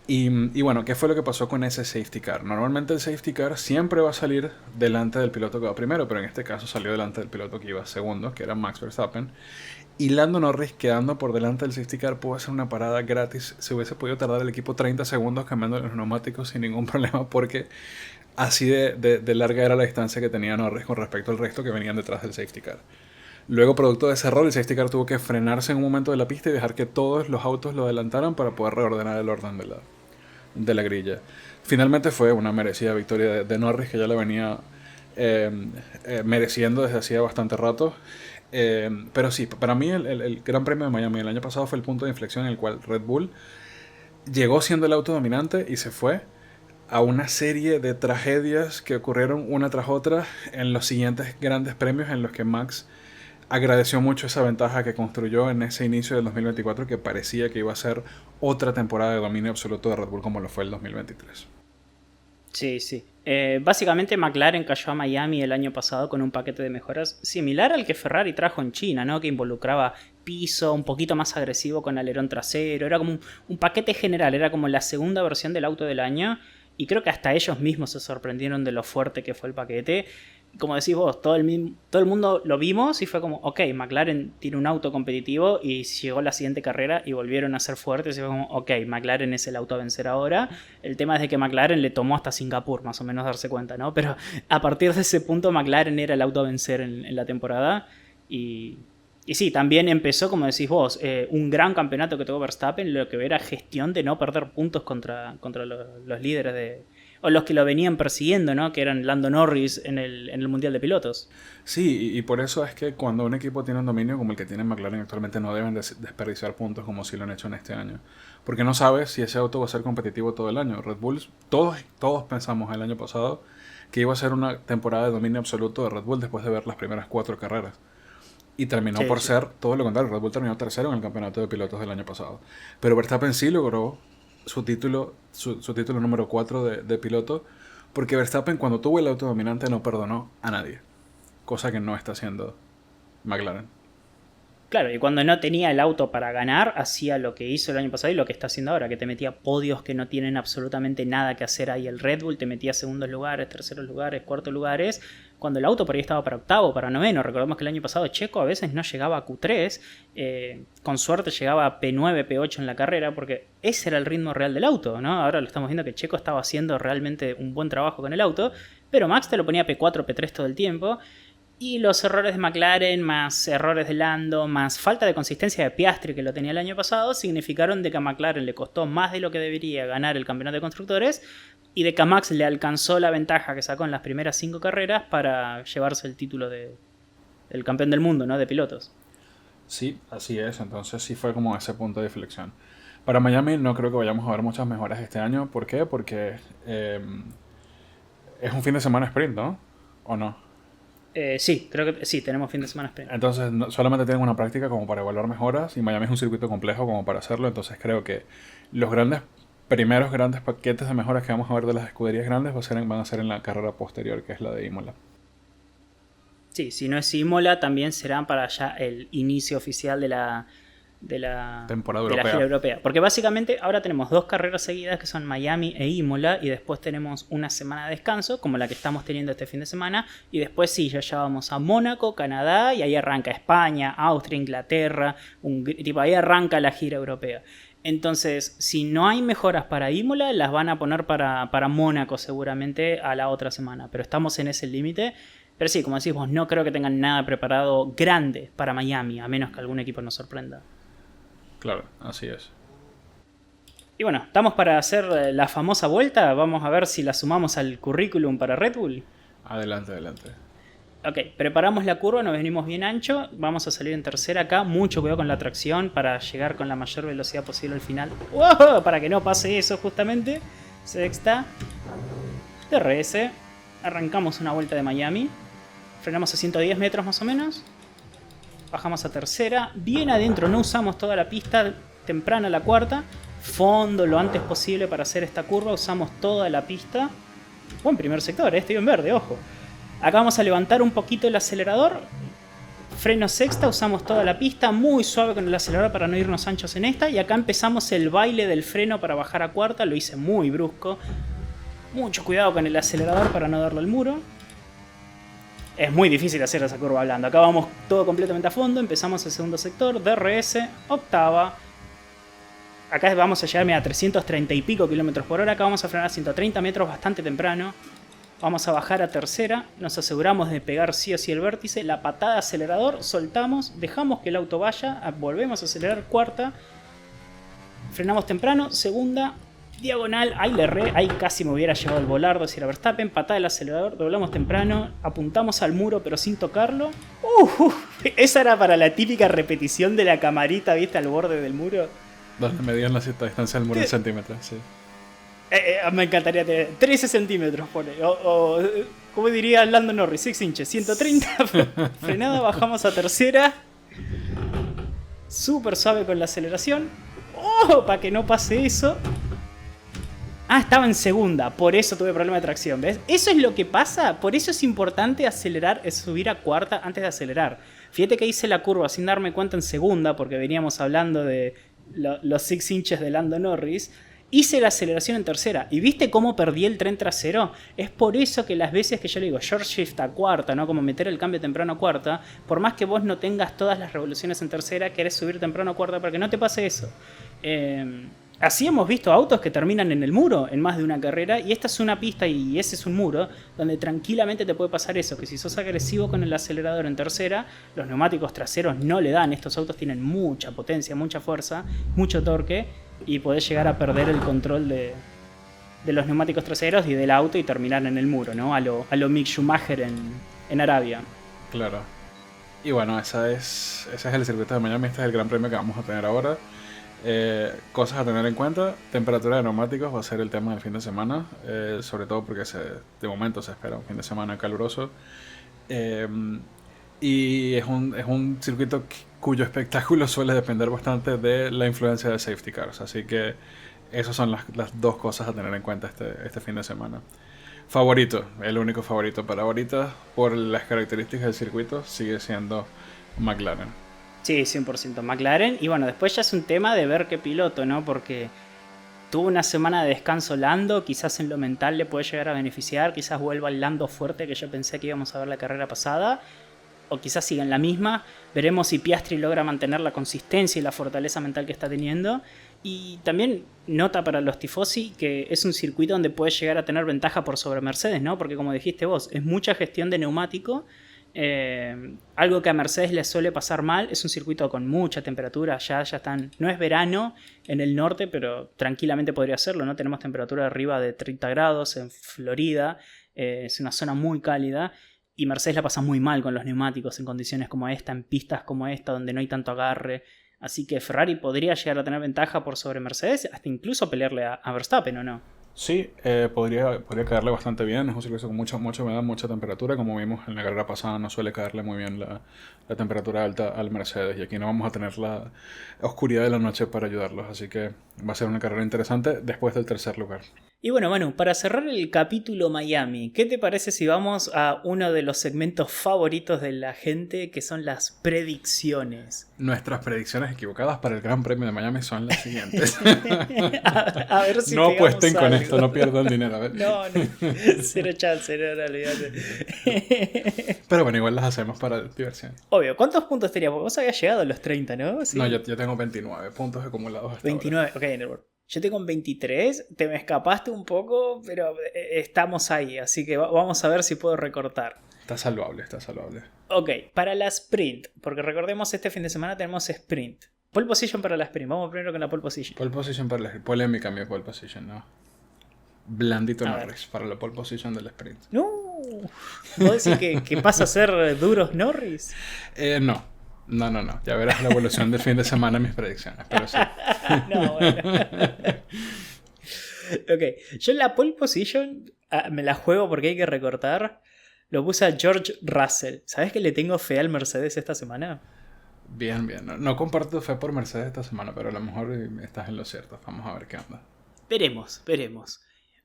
Y bueno, ¿qué fue lo que pasó con ese safety car? Normalmente el safety car siempre va a salir delante del piloto que va primero, pero en este caso salió delante del piloto que iba segundo, que era Max Verstappen. Y Lando Norris, quedando por delante del safety car, pudo hacer una parada gratis. Se hubiese podido tardar el equipo 30 segundos cambiando los neumáticos sin ningún problema, porque así de larga era la distancia que tenía Norris con respecto al resto que venían detrás del safety car. Luego, producto de ese error, el safety car tuvo que frenarse en un momento de la pista y dejar que todos los autos lo adelantaran para poder reordenar el orden de la grilla. Finalmente fue una merecida victoria de Norris, que ya la venía mereciendo desde hacía bastante rato. Pero sí, para mí el Gran Premio de Miami el año pasado fue el punto de inflexión en el cual Red Bull llegó siendo el auto dominante y se fue a una serie de tragedias que ocurrieron una tras otra en los siguientes grandes premios, en los que Max agradeció mucho esa ventaja que construyó en ese inicio del 2024, que parecía que iba a ser otra temporada de dominio absoluto de Red Bull como lo fue el 2023. Sí, sí. Básicamente McLaren cayó a Miami el año pasado con un paquete de mejoras similar al que Ferrari trajo en China, ¿no? Que involucraba piso, un poquito más agresivo con alerón trasero. Era como un paquete general, era como la segunda versión del auto del año. Y creo que hasta ellos mismos se sorprendieron de lo fuerte que fue el paquete. Como decís vos, todo el mundo lo vimos y fue como, ok, McLaren tiene un auto competitivo, y llegó la siguiente carrera y volvieron a ser fuertes y fue como, ok, McLaren es el auto a vencer ahora. El tema es de que McLaren le tomó hasta Singapur más o menos darse cuenta, ¿no? Pero a partir de ese punto McLaren era el auto a vencer en la temporada. Y sí, también empezó, como decís vos, un gran campeonato que tuvo Verstappen, lo que era gestión de no perder puntos contra los líderes o los que lo venían persiguiendo, ¿no? Que eran Lando Norris en el Mundial de Pilotos. Sí, y por eso es que cuando un equipo tiene un dominio como el que tiene McLaren actualmente, no deben desperdiciar puntos como si lo han hecho en este año. Porque no sabes si ese auto va a ser competitivo todo el año. Red Bull, todos pensamos el año pasado que iba a ser una temporada de dominio absoluto de Red Bull después de ver las primeras 4 carreras. Y terminó por ser todo lo contrario. Red Bull terminó tercero en el campeonato de pilotos del año pasado. Pero Verstappen sí logró su título número 4 de piloto, porque Verstappen, cuando tuvo el auto dominante, no perdonó a nadie, cosa que no está haciendo McLaren. Claro, y cuando no tenía el auto para ganar, hacía lo que hizo el año pasado y lo que está haciendo ahora, que te metía podios que no tienen absolutamente nada que hacer ahí el Red Bull, te metía segundos lugares, terceros lugares, cuartos lugares, cuando el auto por ahí estaba para octavo, para noveno. Recordemos que el año pasado Checo a veces no llegaba a Q3, con suerte llegaba a P9, P8 en la carrera, porque ese era el ritmo real del auto, ¿no? Ahora lo estamos viendo que Checo estaba haciendo realmente un buen trabajo con el auto, pero Max te lo ponía P4, P3 todo el tiempo. Y los errores de McLaren, más errores de Lando, más falta de consistencia de Piastri, que lo tenía el año pasado, significaron de que a McLaren le costó más de lo que debería ganar el campeonato de constructores, y de que a Max le alcanzó la ventaja que sacó en las primeras 5 carreras para llevarse el título del campeón del mundo, ¿no? De pilotos. Sí, así es. Entonces sí fue como ese punto de inflexión. Para Miami no creo que vayamos a ver muchas mejoras este año. ¿Por qué? Porque es un fin de semana sprint, ¿no? ¿O no? Sí, creo que sí, tenemos fin de semana sprint. Entonces solamente tienen una práctica como para evaluar mejoras, y Miami es un circuito complejo como para hacerlo. Entonces creo que los primeros grandes paquetes de mejoras que vamos a ver de las escuderías grandes van a ser en la carrera posterior, que es la de Imola. Sí, si no es Imola, también será para ya el inicio oficial de la temporada europea. De la gira europea. Porque básicamente ahora tenemos 2 carreras seguidas, que son Miami e Imola, y después tenemos una semana de descanso, como la que estamos teniendo este fin de semana, y después sí, ya vamos a Mónaco, Canadá, y ahí arranca España, Austria, Inglaterra, ahí arranca la gira europea. Entonces, si no hay mejoras para Imola, las van a poner para Mónaco seguramente a la otra semana, pero estamos en ese límite. Pero sí, como decís vos, no creo que tengan nada preparado grande para Miami, a menos que algún equipo nos sorprenda. Claro, así es. Y bueno, estamos para hacer la famosa vuelta. Vamos a ver si la sumamos al currículum para Red Bull. Adelante. Ok, preparamos la curva, nos venimos bien ancho. Vamos a salir en tercera acá. Mucho cuidado con la tracción para llegar con la mayor velocidad posible al final. ¡Wow! Para que no pase eso justamente. Sexta. DRS. Arrancamos una vuelta de Miami. Frenamos a 110 metros más o menos. Bajamos a tercera, bien adentro, no usamos toda la pista, temprana la cuarta, fondo lo antes posible para hacer esta curva, usamos toda la pista. Buen primer sector, estoy en verde, ojo. Acá vamos a levantar un poquito el acelerador, freno sexta, usamos toda la pista, muy suave con el acelerador para no irnos anchos en esta, y acá empezamos el baile del freno para bajar a cuarta, lo hice muy brusco. Mucho cuidado con el acelerador para no darle al muro. Es muy difícil hacer esa curva blanda. Acá vamos todo completamente a fondo. Empezamos el segundo sector. DRS, octava. Acá vamos a llegar a 330 y pico kilómetros por hora. Acá vamos a frenar a 130 metros bastante temprano. vamos a bajar a tercera, nos aseguramos de pegar sí o sí el vértice, la patada de acelerador, soltamos, dejamos que el auto vaya, volvemos a acelerar cuarta, frenamos temprano, segunda, diagonal, ahí le erré, ahí casi me hubiera llevado el volardo si era Verstappen, patada del acelerador, doblamos temprano, apuntamos al muro pero sin tocarlo. Esa era para la típica repetición de la camarita, ¿viste? Al borde del muro. Donde medían la distancia del muro en centímetros, sí. Me encantaría tener 13 centímetros, pone. O como diría Lando Norris, 6 inches, 130. Frenada, bajamos a tercera. Súper suave con la aceleración. Para que no pase eso. Estaba en segunda, por eso tuve problema de tracción, ¿ves? Eso es lo que pasa, por eso es importante subir a cuarta antes de acelerar. Fíjate que hice la curva sin darme cuenta en segunda, porque veníamos hablando de los 6 inches de Lando Norris. Hice la aceleración en tercera, y ¿viste cómo perdí el tren trasero? Es por eso que las veces que yo le digo short shift a cuarta, ¿no? Como meter el cambio temprano a cuarta, por más que vos no tengas todas las revoluciones en tercera, querés subir temprano a cuarta para que no te pase eso. Así hemos visto autos que terminan en el muro en más de una carrera, y esta es una pista y ese es un muro donde tranquilamente te puede pasar eso, que si sos agresivo con el acelerador en tercera, los neumáticos traseros no le dan, estos autos tienen mucha potencia, mucha fuerza, mucho torque, y podés llegar a perder el control de los neumáticos traseros y del auto y terminar en el muro, ¿no? A lo Mick Schumacher en Arabia. Claro. Y bueno, ese es el circuito de Miami, este es el gran premio que vamos a tener ahora. Cosas a tener en cuenta: temperatura de neumáticos va a ser el tema del fin de semana, sobre todo porque de momento se espera un fin de semana caluroso, y es un circuito cuyo espectáculo suele depender bastante de la influencia de safety cars, así que esas son las dos cosas a tener en cuenta este fin de semana. Favorito, el único favorito para ahorita por las características del circuito sigue siendo McLaren. Sí, 100% McLaren. Y bueno, después ya es un tema de ver qué piloto, ¿no? Porque tuvo una semana de descanso Lando, quizás en lo mental le puede llegar a beneficiar, quizás vuelva al Lando fuerte que yo pensé que íbamos a ver la carrera pasada, o quizás siga en la misma. Veremos si Piastri logra mantener la consistencia y la fortaleza mental que está teniendo. Y también nota para los tifosi que es un circuito donde puede llegar a tener ventaja por sobre Mercedes, ¿no? Porque como dijiste vos, es mucha gestión de neumático. Algo que a Mercedes le suele pasar mal, es un circuito con mucha temperatura, ya están, no es verano en el norte, pero tranquilamente podría serlo, ¿no? Tenemos temperatura arriba de 30 grados en Florida, es una zona muy cálida, y Mercedes la pasa muy mal con los neumáticos en condiciones como esta, en pistas como esta donde no hay tanto agarre, así que Ferrari podría llegar a tener ventaja por sobre Mercedes, hasta incluso pelearle a Verstappen, ¿o no? Sí, podría caerle bastante bien. Es un circuito con mucha humedad, mucha temperatura. Como vimos en la carrera pasada, no suele caerle muy bien la temperatura alta al Mercedes. Y aquí no vamos a tener la oscuridad de la noche para ayudarlos. Así que va a ser una carrera interesante después del tercer lugar. Y bueno, Manu, para cerrar el capítulo Miami, ¿qué te parece si vamos a uno de los segmentos favoritos de la gente, que son las predicciones? Nuestras predicciones equivocadas para el Gran Premio de Miami son las siguientes. a ver si no apuesten con algo. esto, no pierdan dinero. A ver. No, cero chance, no, olvídate. Pero bueno, igual las hacemos para diversión. Obvio, ¿cuántos puntos tenías? Porque vos habías llegado a los 30, ¿no? ¿Sí? No, yo tengo 29 puntos acumulados hasta 29, ahora. Ok, Network. Yo tengo un 23, te me escapaste un poco, pero estamos ahí, así que vamos a ver si puedo recortar. Está salvable. Ok, para la sprint, porque recordemos este fin de semana tenemos sprint. Pole position para la sprint, vamos primero con la pole position. Pole position para la polémica mi pole position, ¿no? Blandito Norris para la pole position del sprint. No, ¿vos decís que pasa a ser duros Norris? No. Ya verás la evolución del fin de semana en mis predicciones, pero sí. No, bueno. Ok, yo en la pole position me la juego porque hay que recortar. Lo puse a George Russell. ¿Sabes que le tengo fe al Mercedes esta semana? Bien. No comparto fe por Mercedes esta semana, pero a lo mejor estás en lo cierto. Vamos a ver qué onda. Veremos.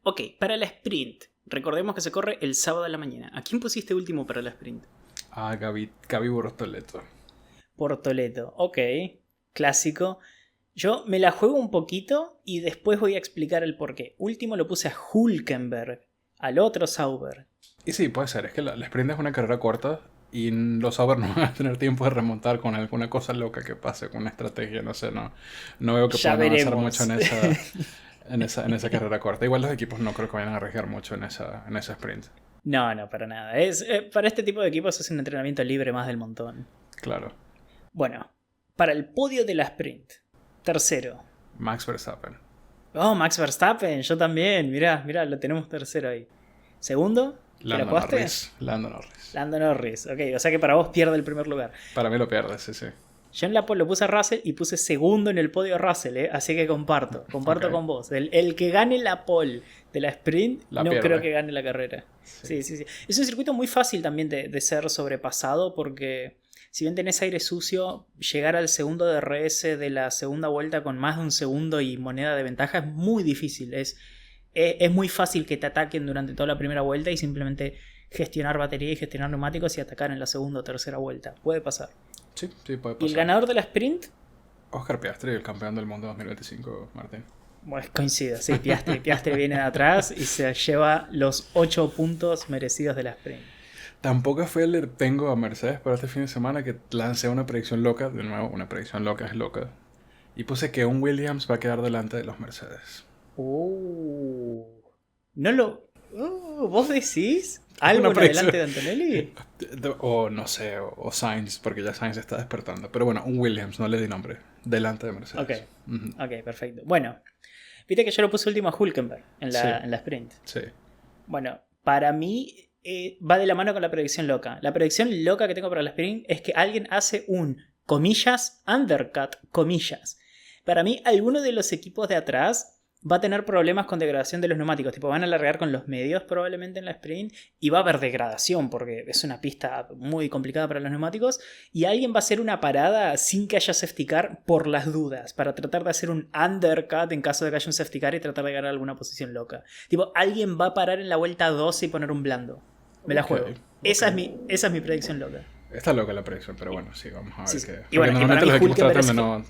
Ok, para la sprint. Recordemos que se corre el sábado a la mañana. ¿A quién pusiste último para la sprint? A Gaby Bortoleto. Portoleto, ok, clásico. Yo me la juego un poquito y después voy a explicar el porqué. Último lo puse a Hülkenberg, al otro Sauber. Y sí, puede ser, es que la sprint es una carrera corta y los Sauber no van a tener tiempo de remontar con alguna cosa loca que pase, con una estrategia, no sé, no veo que puedan avanzar mucho en esa carrera corta. Igual los equipos no creo que vayan a arriesgar mucho en esa sprint. No, no, para nada. Para este tipo de equipos es un entrenamiento libre más del montón. Claro. Bueno, para el podio de la sprint. Tercero. Max Verstappen. Oh, Max Verstappen, yo también. Mirá, lo tenemos tercero ahí. Segundo, Lando Norris. Lando Norris, ok. O sea que para vos pierde el primer lugar. Para mí lo pierde, sí. Yo en la pole lo puse a Russell y puse segundo en el podio a Russell, así que comparto okay. Con vos. El que gane la pole de la sprint no creo que gane la carrera. Sí. Es un circuito muy fácil también de ser sobrepasado porque si bien tenés aire sucio, llegar al segundo DRS de la segunda vuelta con más de un segundo y moneda de ventaja es muy difícil. Es muy fácil que te ataquen durante toda la primera vuelta y simplemente gestionar batería y gestionar neumáticos y atacar en la segunda o tercera vuelta. Puede pasar. Sí, puede pasar. ¿Y el ganador de la sprint? Oscar Piastri, el campeón del mundo 2025, Martín. Bueno, coincido, sí, Piastri viene de atrás y se lleva los 8 puntos merecidos de la sprint. Tampoco fue el tengo a Mercedes para este fin de semana que lancé una predicción loca, de nuevo, una predicción loca es loca, y puse que un Williams va a quedar delante de los Mercedes. No lo... ¿Vos decís? ¿Algo delante de Antonelli? O no sé, o Sainz, porque ya Sainz está despertando. Pero bueno, un Williams, no le di nombre. Delante de Mercedes. Ok, perfecto. Bueno, viste que yo lo puse último a Hülkenberg en la sprint. Sí. Bueno, para mí va de la mano con la predicción loca. La predicción loca que tengo para la sprint es que alguien hace un, comillas, undercut, comillas. Para mí, alguno de los equipos de atrás va a tener problemas con degradación de los neumáticos. Tipo, van a largar con los medios probablemente en la sprint y va a haber degradación porque es una pista muy complicada para los neumáticos y alguien va a hacer una parada sin que haya safety car por las dudas para tratar de hacer un undercut en caso de que haya un safety car y tratar de ganar alguna posición loca. Tipo, alguien va a parar en la vuelta 12 y poner un blando. Me la juego. Esa es mi predicción loca. Está loca la predicción, pero bueno, sí, vamos a ver qué. Y bueno, normalmente los equipos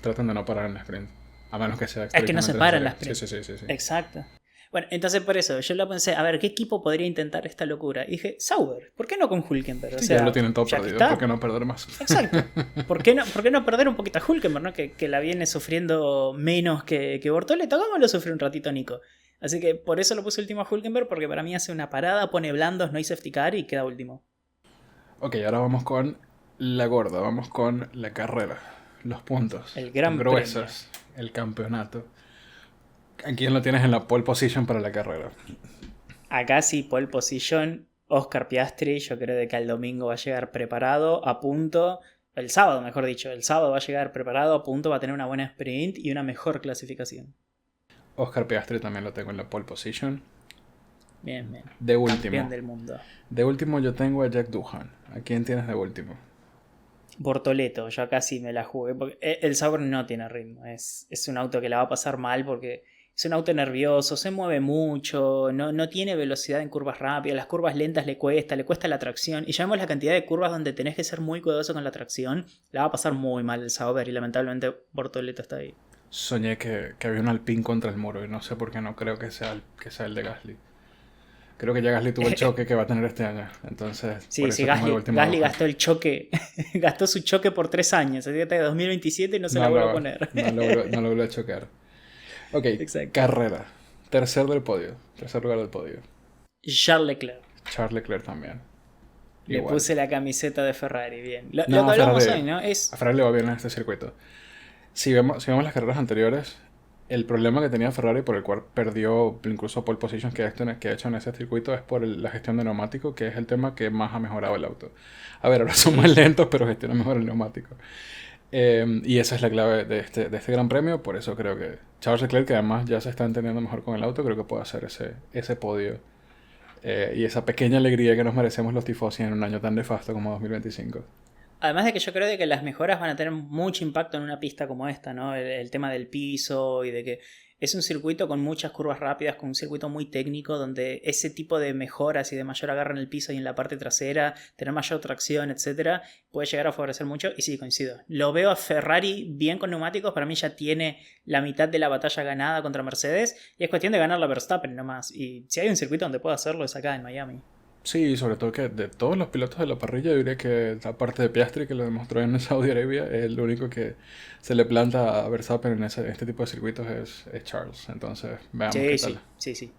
tratan de no parar en la sprint. A menos que sea es que no se paran las sprint. Sí. Exacto. Bueno, entonces por eso yo lo pensé, a ver, ¿qué equipo podría intentar esta locura? Y dije, Sauber, ¿por qué no con Hülkenberg? O sea, ya lo tienen todo perdido, ¿por qué no perder más? Exacto. ¿Por qué no perder un poquito a Hülkenberg, ¿no? Que la viene sufriendo menos que Bortoleto? Hagámoslo sufrir un ratito, Nico. Así que por eso lo puse último a Hülkenberg, porque para mí hace una parada, pone blandos, no hay safety car y queda último. Ok, ahora vamos con la gorda, vamos con la carrera, los puntos, el gran gruesos, el campeonato. ¿A quién lo tienes en la pole position para la carrera? Acá sí, pole position, Oscar Piastri. Yo creo de que el domingo va a llegar preparado, a punto. El sábado, mejor dicho. El sábado va a llegar preparado, a punto, va a tener una buena sprint y una mejor clasificación. Oscar Piastri también lo tengo en la pole position. Bien. De último. Campeón del mundo. De último yo tengo a Jack Doohan. ¿A quién tienes de último? Bortoleto, yo acá sí me la jugué. Porque el Sauber no tiene ritmo. Es un auto que la va a pasar mal porque es un auto nervioso, se mueve mucho, no tiene velocidad en curvas rápidas, las curvas lentas le cuesta la tracción. Y ya vemos la cantidad de curvas donde tenés que ser muy cuidadoso con la tracción. La va a pasar muy mal el Sauber y lamentablemente Bortoleto está ahí. Soñé que había un Alpine contra el muro y no sé por qué no creo que sea el de Gasly. Creo que ya Gasly tuvo el choque que va a tener este año. Entonces, sí, Gasly gastó el choque. Gastó su choque por 3 años. Así que hasta 2027 no se la vuelve a poner. No logró chocar. Ok, exacto. Carrera. Tercer lugar del podio. Charles Leclerc también. Le puse la camiseta de Ferrari, bien. Lo que hablamos hoy, ¿no? A Ferrari le va bien en este circuito. Si vemos las carreras anteriores, el problema que tenía Ferrari, por el cual perdió incluso pole position que ha hecho en ese circuito, es por la gestión de neumático, que es el tema que más ha mejorado el auto. A ver, ahora son más lentos, pero gestionan mejor el neumático. Y esa es la clave de este gran premio. Por eso creo que Charles Leclerc, que además ya se está entendiendo mejor con el auto, creo que puede hacer ese podio y esa pequeña alegría que nos merecemos los tifosi en un año tan nefasto como 2025. Además de que yo creo de que las mejoras van a tener mucho impacto en una pista como esta, ¿no? El tema del piso y de que es un circuito con muchas curvas rápidas, con un circuito muy técnico donde ese tipo de mejoras y de mayor agarre en el piso y en la parte trasera, tener mayor tracción, etcétera, puede llegar a favorecer mucho. Y sí, coincido. Lo veo a Ferrari bien con neumáticos, para mí ya tiene la mitad de la batalla ganada contra Mercedes y es cuestión de ganar la Verstappen nomás. Y si hay un circuito donde pueda hacerlo es acá en Miami. Sí, sobre todo que de todos los pilotos de la parrilla, yo diría que aparte de Piastri, que lo demostró en Saudi Arabia, el único que se le planta a Verstappen en este tipo de circuitos es Charles. Entonces, veamos qué tal. Sí.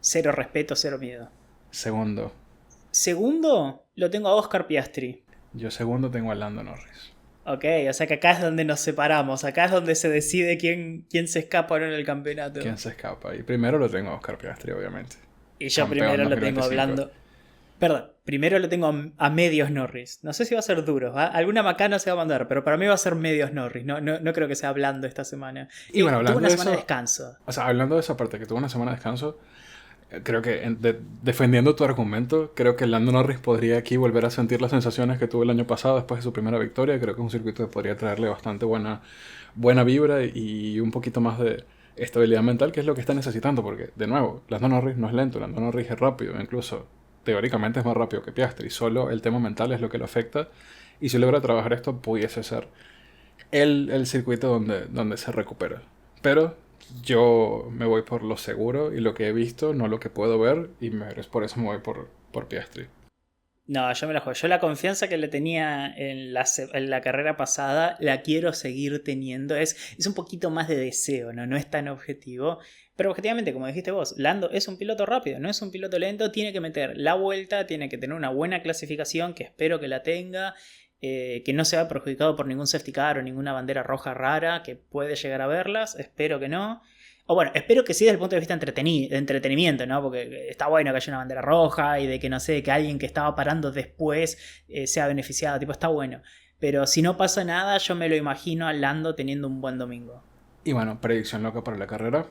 Cero respeto, cero miedo. Segundo, Segundo, lo tengo a Oscar Piastri. Yo segundo tengo a Lando Norris. Ok, o sea que acá es donde nos separamos. Acá es donde se decide quién se escapa o no en el campeonato. ¿Quién se escapa? Y primero lo tengo a Oscar Piastri, obviamente. Y yo Campeón primero lo tengo 2025. hablando. Perdón, primero lo tengo a medios Norris. No sé si va a ser duro. Alguna macana se va a mandar, pero para mí va a ser medios Norris. No creo que sea blando esta semana. Y bueno, tuvo hablando una de semana de eso, descanso. o sea, hablando de esa parte que tuvo una semana de descanso, creo que defendiendo tu argumento, creo que Lando Norris podría aquí volver a sentir las sensaciones que tuvo el año pasado después de su primera victoria. Creo que es un circuito que podría traerle bastante buena vibra y un poquito más de estabilidad mental, que es lo que está necesitando, porque, de nuevo, Lando Norris no es lento, Lando Norris es rápido, incluso teóricamente es más rápido que Piastri, solo el tema mental es lo que lo afecta, y si logra trabajar esto, pudiese ser el circuito donde se recupera. Pero yo me voy por lo seguro y lo que he visto, no lo que puedo ver, y por eso me voy por Piastri. No, yo me la juego. Yo la confianza que le tenía en la carrera pasada la quiero seguir teniendo. Es un poquito más de deseo, ¿no? No es tan objetivo. Pero objetivamente, como dijiste vos, Lando es un piloto rápido, no es un piloto lento. Tiene que meter la vuelta, tiene que tener una buena clasificación, que espero que la tenga. Que no se vea perjudicado por ningún safety car o ninguna bandera roja rara, que puede llegar a verlas. Espero que no. O bueno, espero que sí desde el punto de vista de entretenimiento, ¿no? Porque está bueno que haya una bandera roja y de que, no sé, que alguien que estaba parando después sea beneficiado. Tipo, está bueno. Pero si no pasa nada, yo me lo imagino a Lando teniendo un buen domingo. Y bueno, predicción loca para la carrera.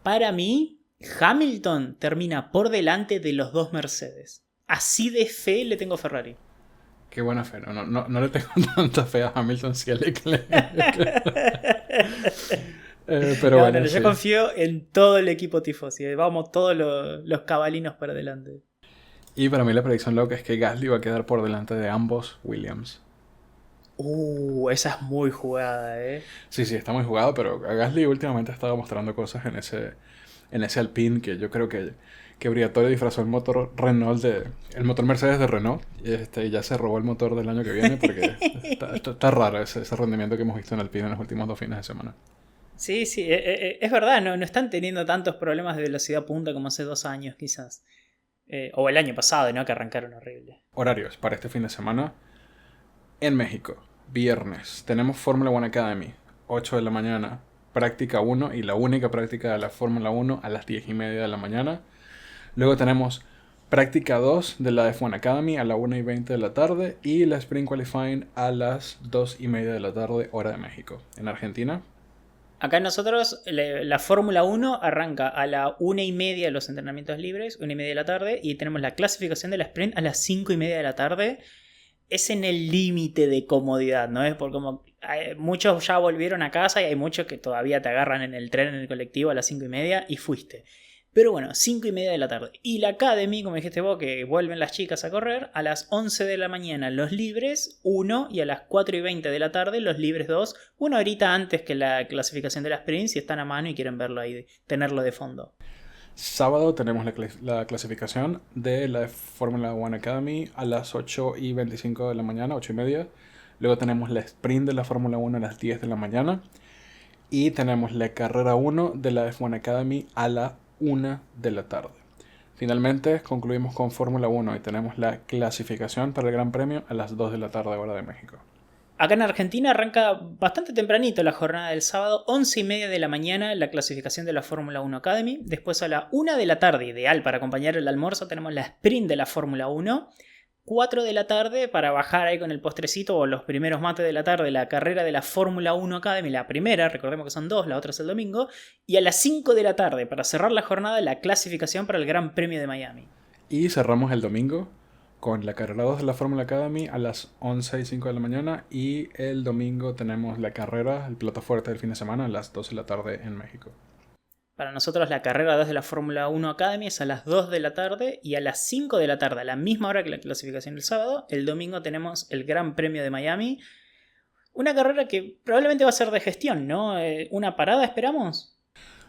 Para mí, Hamilton termina por delante de los dos Mercedes. Así de fe le tengo a Ferrari. Qué buena fe, no le tengo tanta fe a Hamilton si a Leclerc. Pero no, bueno, yo sí. confío en todo el equipo tifosi. Vamos todos los cabalinos para adelante. Y para mí la predicción loca es que Gasly va a quedar por delante de ambos Williams. Esa es muy jugada, ¿eh? Sí, está muy jugado, pero a Gasly últimamente ha estado mostrando cosas en ese Alpine que yo creo que Briatore disfrazó el motor Renault el motor Mercedes de Renault y ya se robó el motor del año que viene porque está raro ese rendimiento que hemos visto en Alpine en los últimos 2 fines de semana. Sí, es verdad, no están teniendo tantos problemas de velocidad punta como hace 2 años quizás. O el año pasado, ¿no? Que arrancaron horrible. Horarios para este fin de semana. En México, viernes, tenemos Fórmula 1 Academy, 8 de la mañana, práctica 1 y la única práctica de la Fórmula 1 a las 10:30 de la mañana. Luego tenemos práctica 2 de la F1 Academy a las 1:20 de la tarde y la Sprint Qualifying a las 2:30 de la tarde, hora de México. En Argentina. Acá nosotros, la Fórmula 1 arranca a la 1:30 de los entrenamientos libres, 1:30 de la tarde, y tenemos la clasificación de la Sprint a las 5:30 de la tarde. Es en el límite de comodidad, ¿no? Es porque como muchos ya volvieron a casa y hay muchos que todavía te agarran en el tren, en el colectivo a las 5:30 y fuiste. Pero bueno, 5:30 de la tarde. Y la Academy, como dijiste vos, que vuelven las chicas a correr, a las 11 de la mañana los libres 1 y a las 4:20 de la tarde los libres 2, una horita antes que la clasificación de la sprint, si están a mano y quieren verlo ahí, tenerlo de fondo. Sábado tenemos la clasificación de la Fórmula 1 Academy a las 8:25 de la mañana, 8:30. Luego tenemos la sprint de la Fórmula 1 a las 10 de la mañana. Y tenemos la carrera 1 de la F1 Academy a la 1 de la tarde. Finalmente concluimos con Fórmula 1 y tenemos la clasificación para el Gran Premio a las 2 de la tarde, hora de México. Acá en Argentina arranca bastante tempranito la jornada del sábado, 11:30 de la mañana la clasificación de la Fórmula 1 Academy. Después a la 1 de la tarde, ideal para acompañar el almuerzo, tenemos la sprint de la Fórmula 1. 4 de la tarde para bajar ahí con el postrecito o los primeros mates de la tarde la carrera de la Fórmula 1 Academy, la primera, recordemos que son 2, la otra es el domingo, y a las 5 de la tarde para cerrar la jornada la clasificación para el Gran Premio de Miami. Y cerramos el domingo con la carrera 2 de la Fórmula Academy a las 11:05 de la mañana y el domingo tenemos la carrera, el plato fuerte del fin de semana a las 2 de la tarde en México. Para nosotros la carrera 2 de la Fórmula 1 Academy es a las 2 de la tarde y a las 5 de la tarde, a la misma hora que la clasificación del sábado, el domingo tenemos el Gran Premio de Miami. Una carrera que probablemente va a ser de gestión, ¿no? ¿Una parada esperamos?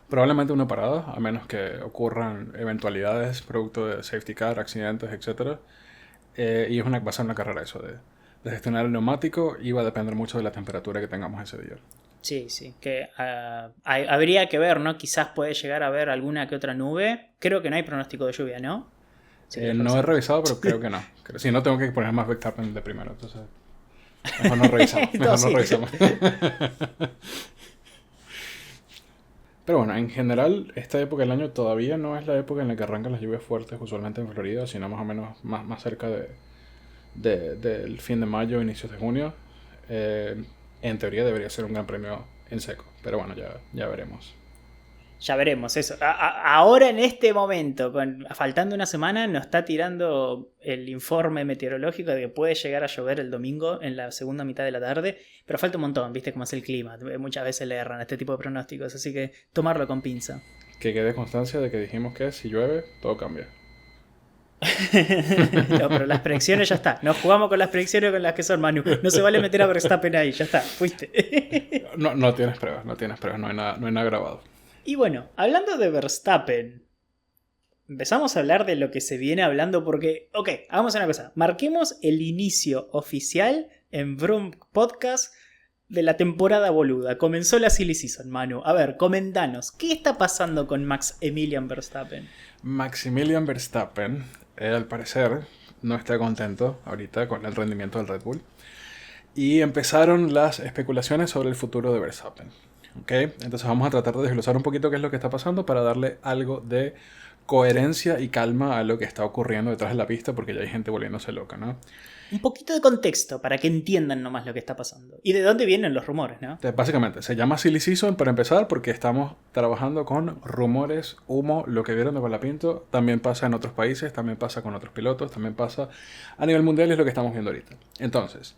Probablemente una parada, a menos que ocurran eventualidades producto de safety car, accidentes, etc. Y va a ser una carrera eso, de gestionar el neumático y va a depender mucho de la temperatura que tengamos ese día. Sí, que habría que ver, ¿no? Quizás puede llegar a haber alguna que otra nube. Creo que no hay pronóstico de lluvia, ¿no? No he revisado, pero creo que no. Si no, tengo que poner más Verstappen de primero, entonces mejor no revisamos. Mejor no revisamos. Pero bueno, en general, esta época del año todavía no es la época en la que arrancan las lluvias fuertes, usualmente en Florida, sino más o menos más cerca del fin de mayo, inicios de junio. En teoría debería ser un gran premio en seco, pero bueno, ya veremos. Ya veremos eso. Ahora en este momento, faltando una semana, nos está tirando el informe meteorológico de que puede llegar a llover el domingo en la segunda mitad de la tarde, pero falta un montón, ¿viste cómo es el clima? Muchas veces le erran a este tipo de pronósticos, así que tomarlo con pinza. Que quede constancia de que dijimos que si llueve, todo cambia. No, pero las predicciones ya está. No jugamos con las predicciones con las que son, Manu. No se vale meter a Verstappen ahí, ya está, fuiste. No tienes pruebas, no hay nada grabado. Y bueno, hablando de Verstappen, empezamos a hablar de lo que se viene hablando porque, ok, hagamos una cosa, marquemos el inicio oficial en Vroom Podcast de la temporada boluda. Comenzó la Silly Season, Manu. A ver, comentanos, ¿qué está pasando con Maximilian Verstappen? Maximilian Verstappen, al parecer, no está contento ahorita con el rendimiento del Red Bull. Y empezaron las especulaciones sobre el futuro de Verstappen. ¿Okay? Entonces vamos a tratar de desglosar un poquito qué es lo que está pasando para darle algo de coherencia y calma a lo que está ocurriendo detrás de la pista, porque ya hay gente volviéndose loca, ¿no? Un poquito de contexto para que entiendan nomás lo que está pasando. Y de dónde vienen los rumores, ¿no? Entonces, básicamente, se llama Silly Season para empezar porque estamos trabajando con rumores, humo, lo que vieron de Colapinto. También pasa en otros países, también pasa con otros pilotos, también pasa a nivel mundial y es lo que estamos viendo ahorita. Entonces,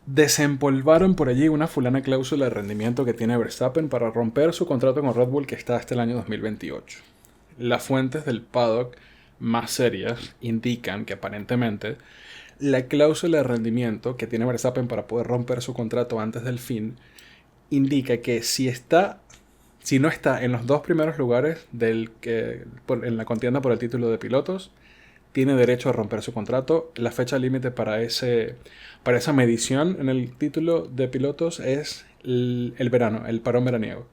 desempolvaron por allí una fulana cláusula de rendimiento que tiene Verstappen para romper su contrato con Red Bull que está hasta el año 2028. Las fuentes del paddock más serias indican que aparentemente la cláusula de rendimiento que tiene Verstappen para poder romper su contrato antes del fin indica que si no está en los dos primeros lugares en la contienda por el título de pilotos, tiene derecho a romper su contrato. La fecha límite para esa medición en el título de pilotos es el verano, el parón veraniego.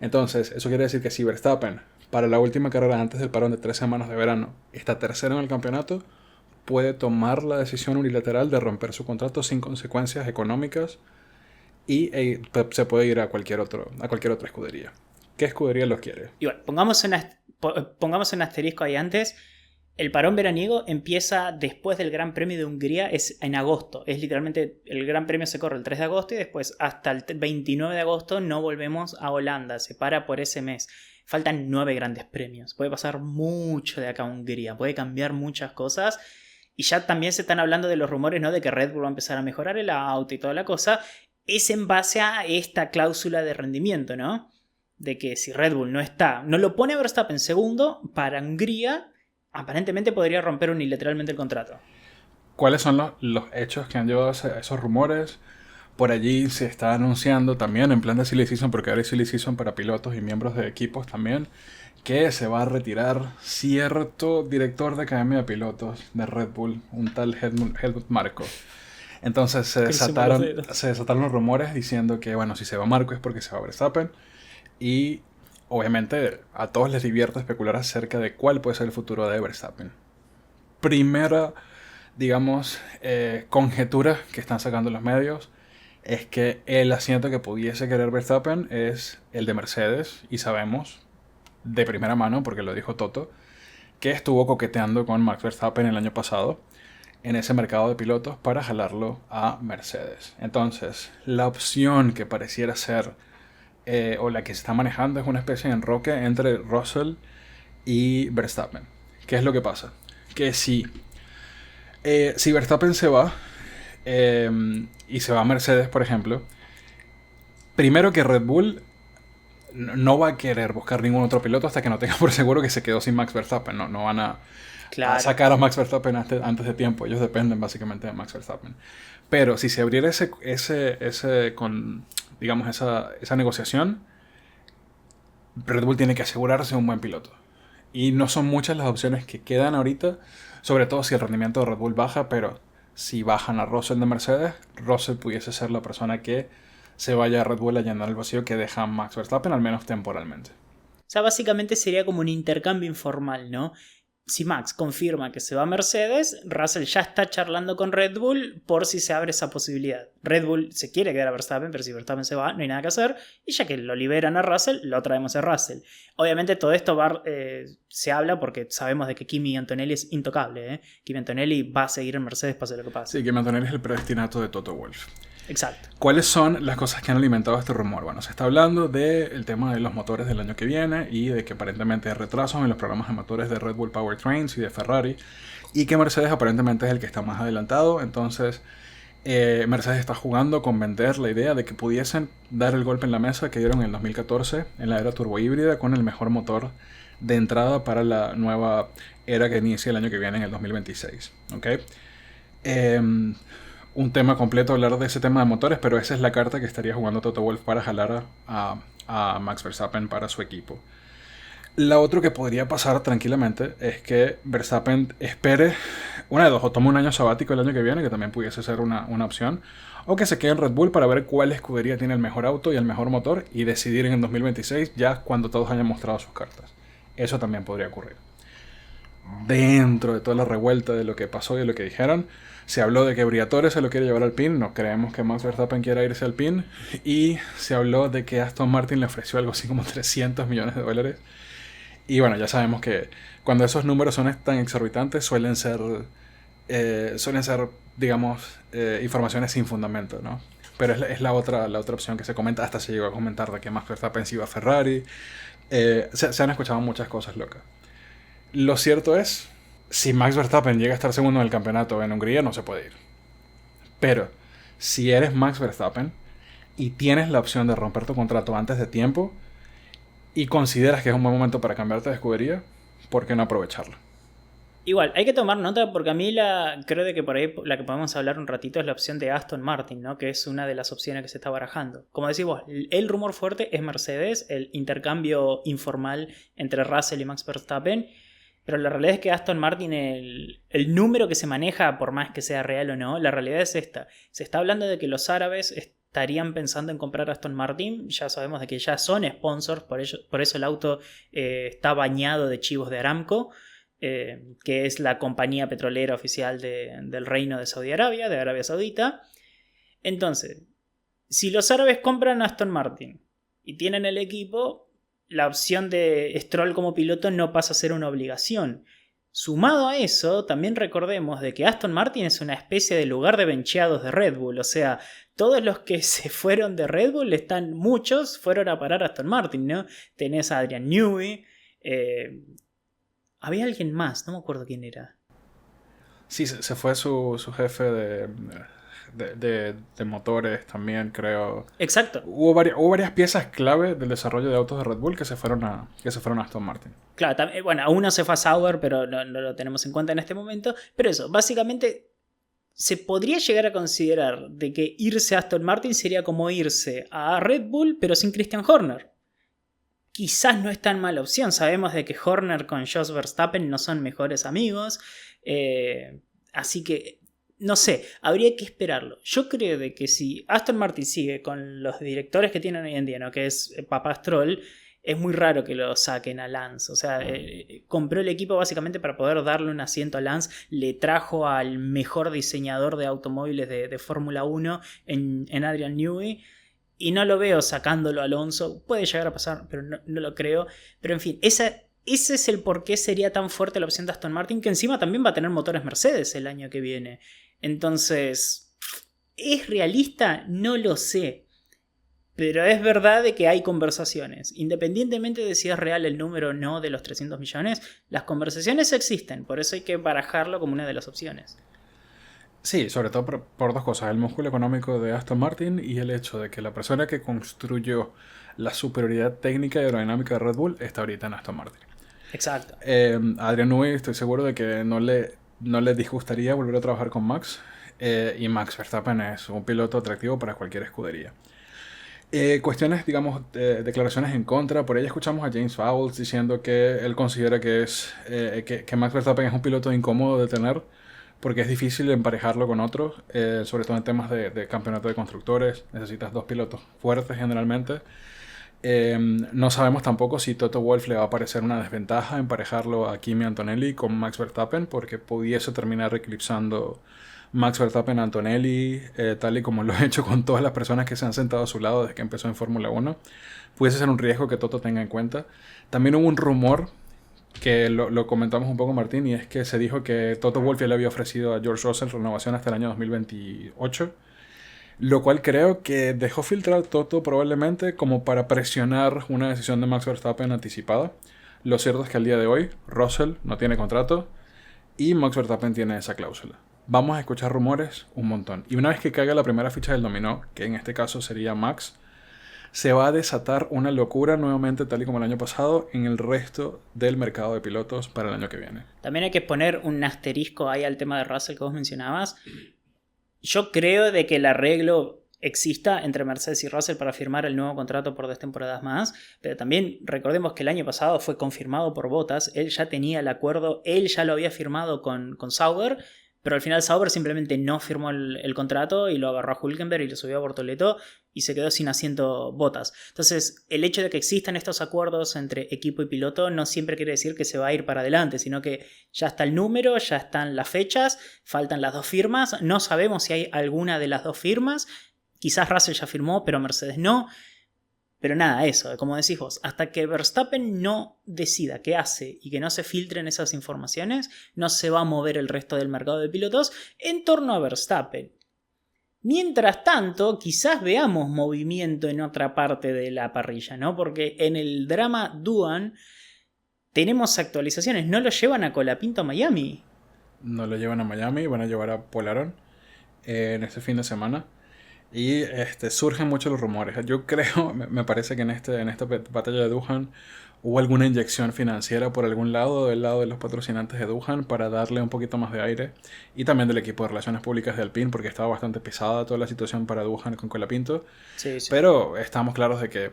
Entonces, eso quiere decir que si Verstappen, para la última carrera antes del parón de 3 semanas de verano, está tercero en el campeonato, puede tomar la decisión unilateral de romper su contrato sin consecuencias económicas y se puede ir a cualquier otra escudería. ¿Qué escudería los quiere? Y bueno, pongamos un asterisco ahí antes. El parón veraniego empieza después del Gran Premio de Hungría, es en agosto. Es literalmente, el Gran Premio se corre el 3 de agosto y después hasta el 29 de agosto no volvemos a Holanda. Se para por ese mes. Faltan 9 grandes premios. Puede pasar mucho de acá a Hungría. Puede cambiar muchas cosas. Y ya también se están hablando de los rumores, ¿no? De que Red Bull va a empezar a mejorar el auto y toda la cosa. Es en base a esta cláusula de rendimiento, ¿no? De que si Red Bull no lo pone a Verstappen segundo, para Hungría aparentemente podría romper unilateralmente el contrato. ¿Cuáles son los hechos que han llevado a esos rumores? Por allí se está anunciando también en plan de Silly Season, porque ahora hay Silly Season para pilotos y miembros de equipos también, que se va a retirar cierto director de academia de pilotos de Red Bull, un tal Helmut Marko. Entonces se desataron los rumores diciendo que, bueno, si se va Marko es porque se va Verstappen. Y obviamente a todos les divierte especular acerca de cuál puede ser el futuro de Verstappen. Primera, digamos, conjetura que están sacando los medios es que el asiento que pudiese querer Verstappen es el de Mercedes, y sabemos de primera mano, porque lo dijo Toto, que estuvo coqueteando con Max Verstappen el año pasado en ese mercado de pilotos para jalarlo a Mercedes. Entonces, la opción que pareciera ser o la que se está manejando es una especie de enroque entre Russell y Verstappen. ¿Qué es lo que pasa? Que si Verstappen se va y se va a Mercedes, por ejemplo, primero que Red Bull no va a querer buscar ningún otro piloto hasta que no tenga por seguro que se quedó sin Max Verstappen. No van a sacar a Max Verstappen antes de tiempo. Ellos dependen básicamente de Max Verstappen. Pero si se abriera digamos, esa negociación, Red Bull tiene que asegurarse un buen piloto. Y no son muchas las opciones que quedan ahorita, sobre todo si el rendimiento de Red Bull baja, pero si bajan a Russell de Mercedes, Russell pudiese ser la persona que se vaya a Red Bull a llenar el vacío que deja Max Verstappen, al menos temporalmente. O sea, básicamente sería como un intercambio informal, ¿no? si Max confirma que se va a Mercedes, Russell ya está charlando con Red Bull por si se abre esa posibilidad. Red Bull se quiere quedar a Verstappen, pero si Verstappen se va, no hay nada que hacer. Y ya que lo liberan a Russell, lo traemos a Russell. Obviamente todo esto se habla porque sabemos de que Kimi Antonelli es intocable. Kimi Antonelli va a seguir en Mercedes pase lo que pase. Sí, Kimi Antonelli es el predestinato de Toto Wolff. Exacto. ¿Cuáles son las cosas que han alimentado este rumor? Bueno, se está hablando del tema de los motores del año que viene y de que aparentemente hay retrasos en los programas de motores de Red Bull Powertrains y de Ferrari y que Mercedes aparentemente es el que está más adelantado. Entonces Mercedes está jugando con vender la idea de que pudiesen dar el golpe en la mesa que dieron en el 2014 en la era turbohíbrida con el mejor motor de entrada para la nueva era que inicia el año que viene en el 2026. ¿Ok? Un tema completo hablar de ese tema de motores, pero esa es la carta que estaría jugando Toto Wolff para jalar a Max Verstappen para su equipo. La otra que podría pasar tranquilamente es que Verstappen espere una de dos, o tome un año sabático el año que viene, que también pudiese ser una opción, o que se quede en Red Bull para ver cuál escudería tiene el mejor auto y el mejor motor y decidir en el 2026 ya cuando todos hayan mostrado sus cartas. Eso también podría ocurrir. Dentro de toda la revuelta de lo que pasó y de lo que dijeron, se habló de que Briatore se lo quiere llevar al PIN. No creemos que Max Verstappen quiera irse al PIN. Y se habló de que Aston Martin le ofreció algo así como $300 millones. Y bueno, ya sabemos que cuando esos números son tan exorbitantes suelen ser digamos, informaciones sin fundamento, ¿no? Pero es la otra opción que se comenta. Hasta se llegó a comentar de que Max Verstappen se iba a Ferrari. Se han escuchado muchas cosas locas. Lo cierto es, si Max Verstappen llega a estar segundo en el campeonato en Hungría, no se puede ir. Pero, si eres Max Verstappen y tienes la opción de romper tu contrato antes de tiempo y consideras que es un buen momento para cambiarte de escudería, ¿por qué no aprovecharlo? Igual, hay que tomar nota porque a mí creo de que por ahí la que podemos hablar un ratito es la opción de Aston Martin, ¿no? Que es una de las opciones que se está barajando. Como decís vos, el rumor fuerte es Mercedes, el intercambio informal entre Russell y Max Verstappen. Pero la realidad es que Aston Martin, el número que se maneja, por más que sea real o no, la realidad es esta. Se está hablando de que los árabes estarían pensando en comprar Aston Martin. Ya sabemos de que ya son sponsors, por eso el auto está bañado de chivos de Aramco, que es la compañía petrolera oficial del reino de Saudi Arabia, de Arabia Saudita. Entonces, si los árabes compran Aston Martin y tienen el equipo, la opción de Stroll como piloto no pasa a ser una obligación. Sumado a eso, también recordemos de que Aston Martin es una especie de lugar de bencheados de Red Bull. O sea, todos los que se fueron de Red Bull, muchos fueron a parar a Aston Martin, ¿no? Tenés a Adrian Newey. Había alguien más, no me acuerdo quién era. Sí, se fue su jefe de motores también, creo. Exacto. Hubo varias piezas clave del desarrollo de autos de Red Bull que se fueron a Aston Martin. Claro, bueno, a uno se fue a Sauber, pero no lo tenemos en cuenta en este momento. Pero eso, básicamente se podría llegar a considerar de que irse a Aston Martin sería como irse a Red Bull, pero sin Christian Horner. Quizás no es tan mala opción. Sabemos de que Horner con Jos Verstappen no son mejores amigos. Así que no sé, habría que esperarlo. Yo creo de que si Aston Martin sigue con los directores que tienen hoy en día, ¿no? Que es Papá Stroll, es muy raro que lo saquen a Lance. O sea, compró el equipo básicamente para poder darle un asiento a Lance. Le trajo al mejor diseñador de automóviles de Fórmula 1 en Adrian Newey. Y no lo veo sacándolo a Alonso. Puede llegar a pasar, pero no lo creo. Pero en fin, ese es el por qué sería tan fuerte la opción de Aston Martin, que encima también va a tener motores Mercedes el año que viene. Entonces, ¿es realista? No lo sé. Pero es verdad de que hay conversaciones. Independientemente de si es real el número o no de los 300 millones, las conversaciones existen. Por eso hay que barajarlo como una de las opciones. Sí, sobre todo por dos cosas. El músculo económico de Aston Martin y el hecho de que la persona que construyó la superioridad técnica y aerodinámica de Red Bull está ahorita en Aston Martin. Exacto. Adrian Newey, estoy seguro de que no le disgustaría volver a trabajar con Max. Y Max Verstappen es un piloto atractivo para cualquier escudería. Cuestiones, digamos, declaraciones en contra. Por ahí escuchamos a James Vowles diciendo que él considera que que Max Verstappen es un piloto incómodo de tener porque es difícil emparejarlo con otros, sobre todo en temas de campeonato de constructores. Necesitas dos pilotos fuertes generalmente. No sabemos tampoco si Toto Wolff le va a parecer una desventaja emparejarlo a Kimi Antonelli con Max Verstappen, porque pudiese terminar eclipsando Max Verstappen a Antonelli, tal y como lo ha hecho con todas las personas que se han sentado a su lado desde que empezó en Fórmula 1. Pudiese ser un riesgo que Toto tenga en cuenta. También hubo un rumor que lo comentamos un poco, Martín, y es que se dijo que Toto Wolff ya le había ofrecido a George Russell renovación hasta el año 2028, lo cual creo que dejó filtrar Toto probablemente como para presionar una decisión de Max Verstappen anticipada. Lo cierto es que al día de hoy Russell no tiene contrato y Max Verstappen tiene esa cláusula. Vamos a escuchar rumores un montón. Y una vez que caiga la primera ficha del dominó, que en este caso sería Max, se va a desatar una locura nuevamente, tal y como el año pasado, en el resto del mercado de pilotos para el año que viene. También hay que poner un asterisco ahí al tema de Russell que vos mencionabas. Yo creo de que el arreglo exista entre Mercedes y Russell para firmar el nuevo contrato por 2 temporadas más, pero también recordemos que el año pasado fue confirmado por Bottas, él ya tenía el acuerdo, él ya lo había firmado con Sauber, pero al final Sauber simplemente no firmó el contrato y lo agarró a Hülkenberg y lo subió a Bortoleto y se quedó sin asiento Bottas. Entonces, el hecho de que existan estos acuerdos entre equipo y piloto no siempre quiere decir que se va a ir para adelante, sino que ya está el número, ya están las fechas, faltan las 2 firmas, no sabemos si hay alguna de las 2 firmas, quizás Russell ya firmó, pero Mercedes no. Pero nada, eso, como decís vos, hasta que Verstappen no decida qué hace y que no se filtren esas informaciones, no se va a mover el resto del mercado de pilotos en torno a Verstappen. Mientras tanto, quizás veamos movimiento en otra parte de la parrilla, ¿no? Porque en el drama Doohan tenemos actualizaciones, no lo llevan a Colapinto a Miami. No lo llevan a Miami, van a llevar a Polaron en este fin de semana. Y surgen muchos los rumores. Yo creo, me parece que en esta batalla de Doohan hubo alguna inyección financiera por algún lado, del lado de los patrocinantes de Doohan, para darle un poquito más de aire. Y también del equipo de relaciones públicas de Alpine, porque estaba bastante pesada toda la situación para Doohan con Colapinto. Sí, sí. Pero estamos claros de que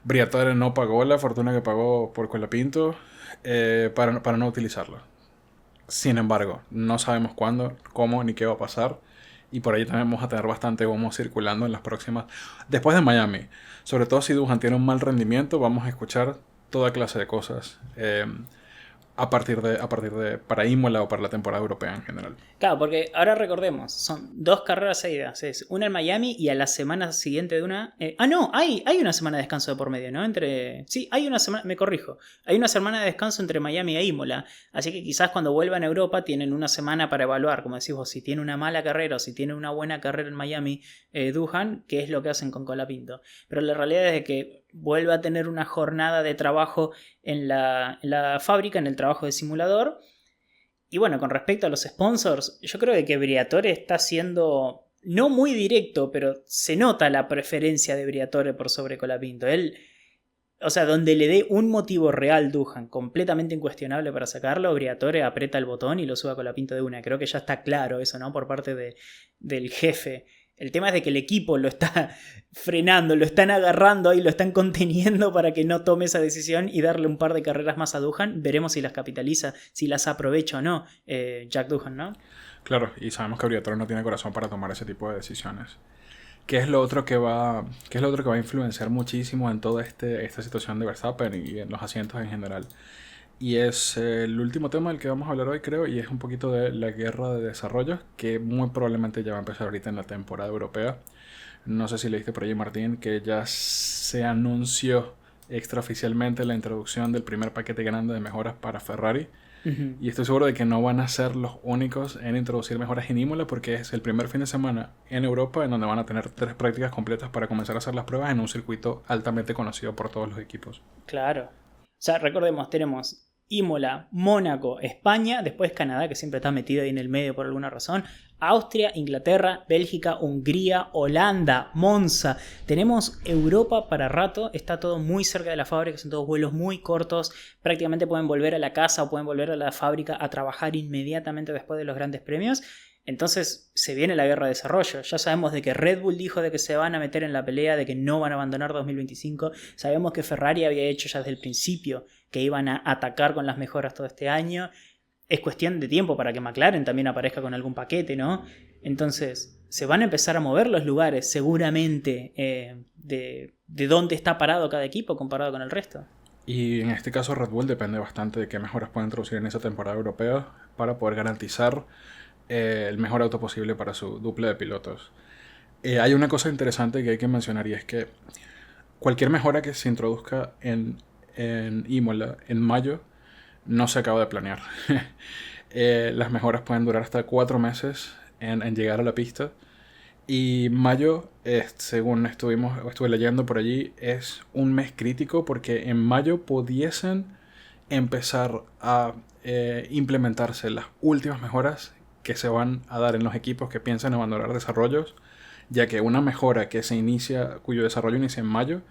Briatore no pagó la fortuna que pagó por Colapinto para no utilizarlo. Sin embargo, no sabemos cuándo, cómo ni qué va a pasar. Y por ahí también vamos a tener bastante humo circulando en las próximas. Después de Miami, sobre todo si Doohan tiene un mal rendimiento, vamos a escuchar toda clase de cosas a partir de para Imola o para la temporada europea en general. Claro, porque ahora recordemos, son 2 carreras seguidas, es una en Miami y a la semana siguiente de una... no, hay una semana de descanso de por medio, ¿no? Sí, hay una semana, me corrijo, hay una semana de descanso entre Miami e Imola, así que quizás cuando vuelvan a Europa tienen una semana para evaluar, como decís vos, si tiene una mala carrera o si tiene una buena carrera en Miami, Doohan, qué es lo que hacen con Colapinto. Pero la realidad es que vuelve a tener una jornada de trabajo en la fábrica, en el trabajo de simulador. Y bueno, con respecto a los sponsors, yo creo que Briatore está siendo no muy directo, pero se nota la preferencia de Briatore por sobre Colapinto. Él, o sea, donde le dé un motivo real Doohan, completamente incuestionable para sacarlo, Briatore aprieta el botón y lo sube a Colapinto de una. Creo que ya está claro eso, ¿no? Por parte del jefe. El tema es de que el equipo lo está frenando, lo están agarrando ahí, lo están conteniendo para que no tome esa decisión y darle un par de carreras más a Doohan. Veremos si las capitaliza, si las aprovecha o no Jack Doohan, ¿no? Claro, y sabemos que Briatore no tiene corazón para tomar ese tipo de decisiones. ¿Qué es lo otro que va a influenciar muchísimo en toda esta situación de Verstappen y en los asientos en general? Y es el último tema del que vamos a hablar hoy, creo, y es un poquito de la guerra de desarrollo, que muy probablemente ya va a empezar ahorita en la temporada europea. No sé si leíste por ahí, Martín, que ya se anunció extraoficialmente la introducción del primer paquete grande de mejoras para Ferrari. Uh-huh. Y estoy seguro de que no van a ser los únicos en introducir mejoras en Imola, porque es el primer fin de semana en Europa en donde van a tener 3 prácticas completas para comenzar a hacer las pruebas en un circuito altamente conocido por todos los equipos. Claro. O sea, recordemos, tenemos Imola, Mónaco, España, después Canadá, que siempre está metido ahí en el medio por alguna razón, Austria, Inglaterra, Bélgica, Hungría, Holanda, Monza. Tenemos Europa para rato, está todo muy cerca de la fábrica, son todos vuelos muy cortos, prácticamente pueden volver a la casa o pueden volver a la fábrica a trabajar inmediatamente después de los grandes premios. Entonces se viene la guerra de desarrollo. Ya sabemos de que Red Bull dijo de que se van a meter en la pelea, de que no van a abandonar 2025. Sabemos que Ferrari había hecho ya desde el principio que iban a atacar con las mejoras todo este año. Es cuestión de tiempo para que McLaren también aparezca con algún paquete, ¿no? Entonces se van a empezar a mover los lugares seguramente de dónde está parado cada equipo comparado con el resto. Y en este caso Red Bull depende bastante de qué mejoras pueden introducir en esa temporada europea para poder garantizar el mejor auto posible para su dupla de pilotos. Hay una cosa interesante que hay que mencionar y es que cualquier mejora que se introduzca en Imola en mayo no se acaba de planear. Las mejoras pueden durar hasta 4 meses en llegar a la pista. Y mayo, según estuve leyendo por allí, es un mes crítico porque en mayo pudiesen empezar a implementarse las últimas mejoras que se van a dar en los equipos que piensan abandonar desarrollos, ya que una mejora cuyo desarrollo inicia en mayo,